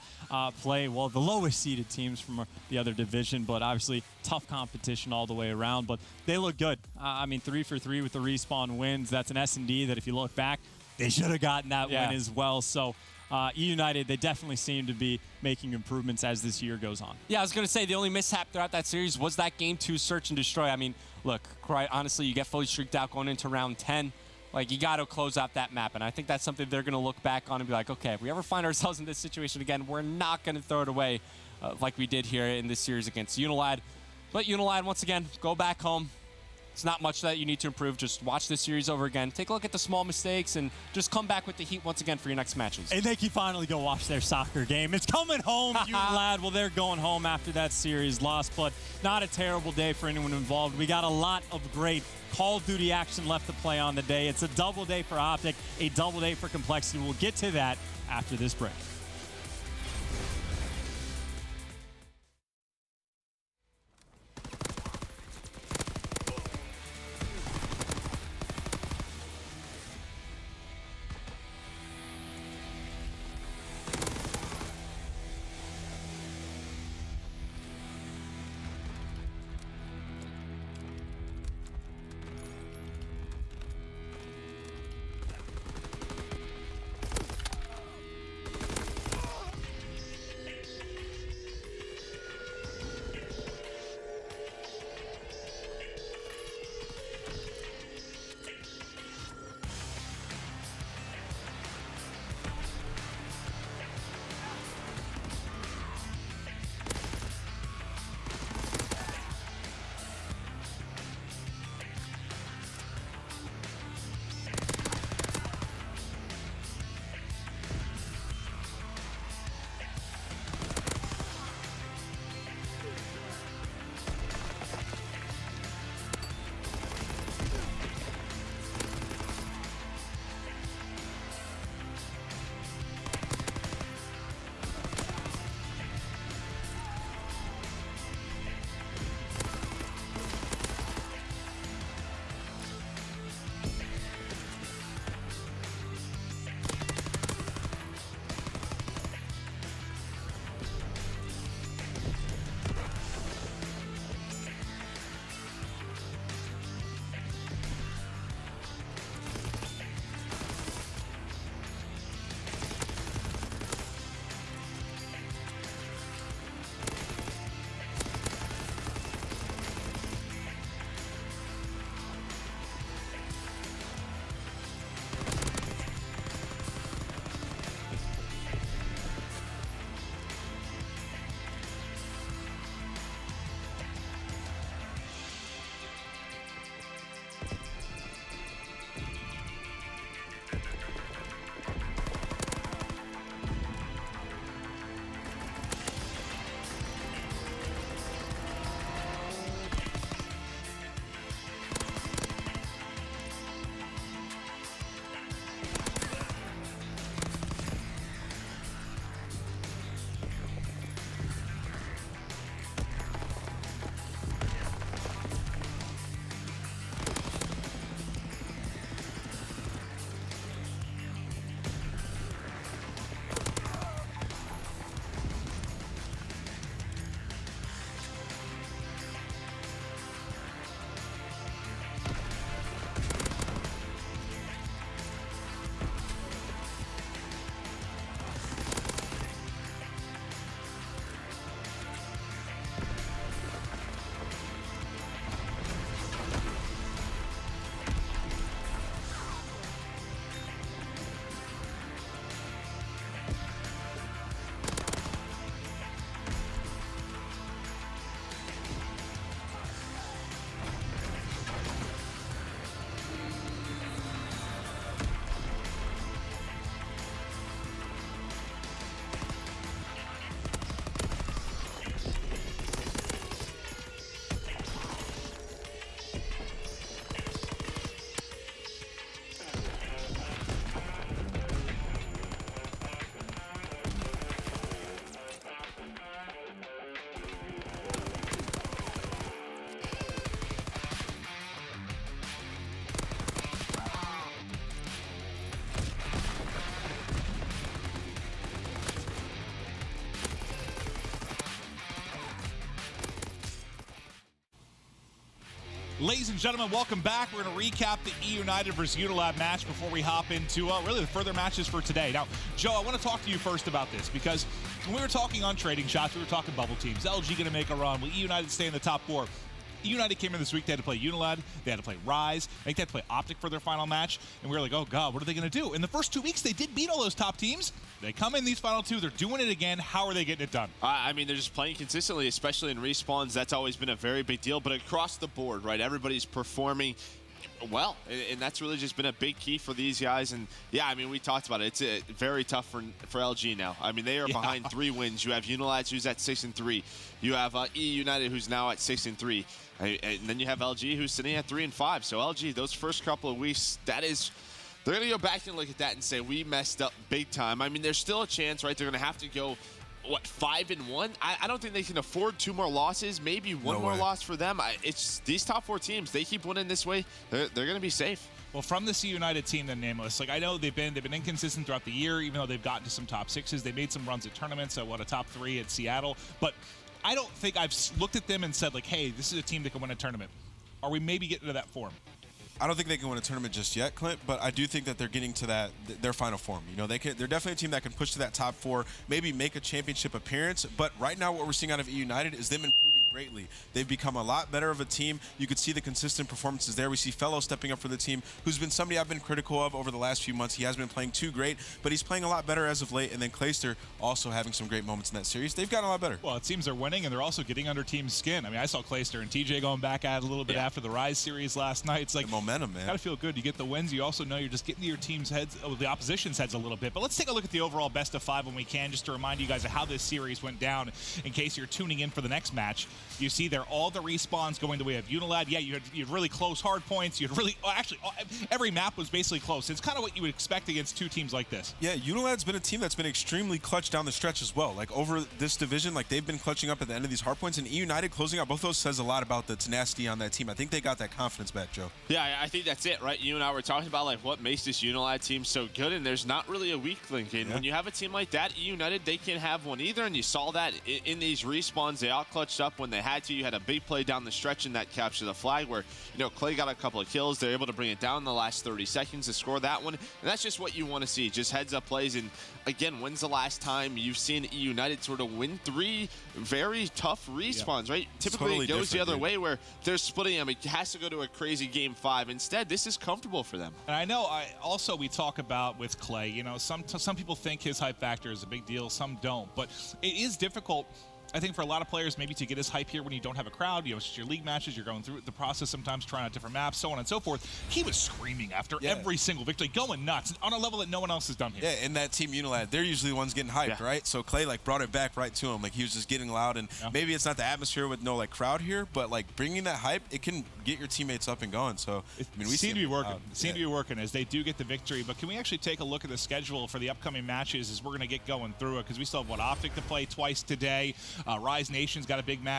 play, well, the lowest seeded teams from the other division, but obviously tough competition all the way around. But they look good. I mean, 3 for 3 with the respawn wins. That's an S&D that if you look back, they should have gotten that win as well. So eUnited, they definitely seem to be making improvements as this year goes on. Yeah, I was going to say the only mishap throughout that series was that Game 2 search and destroy. I mean, look, quite honestly, you get fully streaked out going into round 10. Like, you got to close out that map. And I think that's something they're going to look back on and be like, okay, if we ever find ourselves in this situation again, we're not going to throw it away like we did here in this series against UNILAD. But UNILAD, once again, go back home. It's not much that you need to improve. Just watch this series over again. Take a look at the small mistakes and just come back with the heat once again for your next matches. And they can finally go watch their soccer game. It's coming home, UNILAD. Well, they're going home after that series loss, but not a terrible day for anyone involved. We got a lot of great Call of Duty action left to play on the day. It's a double day for Optic, a double day for Complexity. We'll get to that after this break. Ladies and gentlemen, welcome back. We're going to recap the eUnited versus UNILAD match before we hop into really the further matches for today. Now, Joe, I want to talk to you first about this because when we were talking on trading shots, we were talking bubble teams. LG going to make a run. Will eUnited stay in the top four? eUnited came in this week. They had to play UNILAD. They had to play Rise. I think they had to play Optic for their final match. And we were like, oh, God, what are they going to do? In the first 2 weeks, they did beat all those top teams. They come in these final two, they're doing it again. How are they getting it done? I mean, they're just playing consistently, especially in respawns. That's always been a very big deal. But across the board, right, everybody's performing well, and that's really just been a big key for these guys. And yeah, I mean, we talked about it. It's very tough for LG now. I mean, they are behind 3 wins. You have UNILAD, who's at 6-3. You have eUnited, who's now at 6-3, and then you have LG, who's sitting at 3-5. So LG, those first couple of weeks, they're going to go back and look at that and say we messed up big time. I mean, there's still a chance, right? They're going to have to go, what, 5-1? I don't think they can afford 2 more losses. Maybe one more loss for them. It's these top 4 teams. They keep winning this way, they're going to be safe. Well, from this UNIted team, then Nameless, like I know they've been inconsistent throughout the year, even though they've gotten to some top 6s. They made some runs at tournaments. A top 3 at Seattle, but I don't think I've looked at them and said like, hey, this is a team that can win a tournament. Are we maybe getting to that form? I don't think they can win a tournament just yet, Clint, but I do think that they're getting to their final form. You know, they're definitely a team that can push to that top 4, maybe make a championship appearance. But right now, what we're seeing out of eUnited is them improving greatly. They've become a lot better of a team. You could see the consistent performances there. We see Fellow stepping up for the team, who's been somebody I've been critical of over the last few months. He hasn't been playing too great, but he's playing a lot better as of late. And then Clayster also having some great moments in that series. They've gotten a lot better. Well, it seems they're winning, and they're also getting under team's skin. I mean, I saw Clayster and TJ going back at it a little bit after the Rise series last night. It's like the momentum, man. Gotta feel good. You get the wins. You also know you're just getting to your team's heads, the opposition's heads a little bit. But let's take a look at the overall best of 5 when we can, just to remind you guys of how this series went down in case you're tuning in for the next match. You see there all the respawns going the way of UNILAD. Yeah, you had really close hard points. You had really, actually, every map was basically close. It's kind of what you would expect against 2 teams like this. Yeah, UNILAD's been a team that's been extremely clutch down the stretch as well. Like over this division, like they've been clutching up at the end of these hard points, and eUnited closing out both those says a lot about the tenacity on that team. I think they got that confidence back, Joe. Yeah, I think that's it, right? You and I were talking about like what makes this UNILAD team so good, and there's not really a weak link. And when you have a team like that, eUnited, they can't have one either, and you saw that in these respawns. They all clutched up when they had to. You had a big play down the stretch in that capture the flag where, you know, Clay got a couple of kills. They're able to bring it down in the last 30 seconds to score that one, and that's just what you want to see, just heads-up plays. And again, when's the last time you've seen eUnited sort of win 3 very tough respawns, right? Typically totally it goes the other way where they're splitting them. It has to go to a crazy game 5. Instead, this is comfortable for them. And I know we talk about with Clay, you know, some people think his hype factor is a big deal, some don't, but it is difficult, I think, for a lot of players maybe to get his hype here when you don't have a crowd. You know, it's just your league matches. You're going through the process sometimes, trying out different maps, so on and so forth. He was screaming after every single victory, going nuts on a level that no one else has done here. Yeah, and that team UNILAD, they're usually the ones getting hyped, right? So Clay like brought it back right to him. Like he was just getting loud, and maybe it's not the atmosphere with no like crowd here, but like bringing that hype, it can get your teammates up and going. So I mean, we seem to be working. Seem to be working as they do get the victory. But can we actually take a look at the schedule for the upcoming matches as we're going to get going through it? Because we still have Optic to play twice today. Rise Nation's got a big match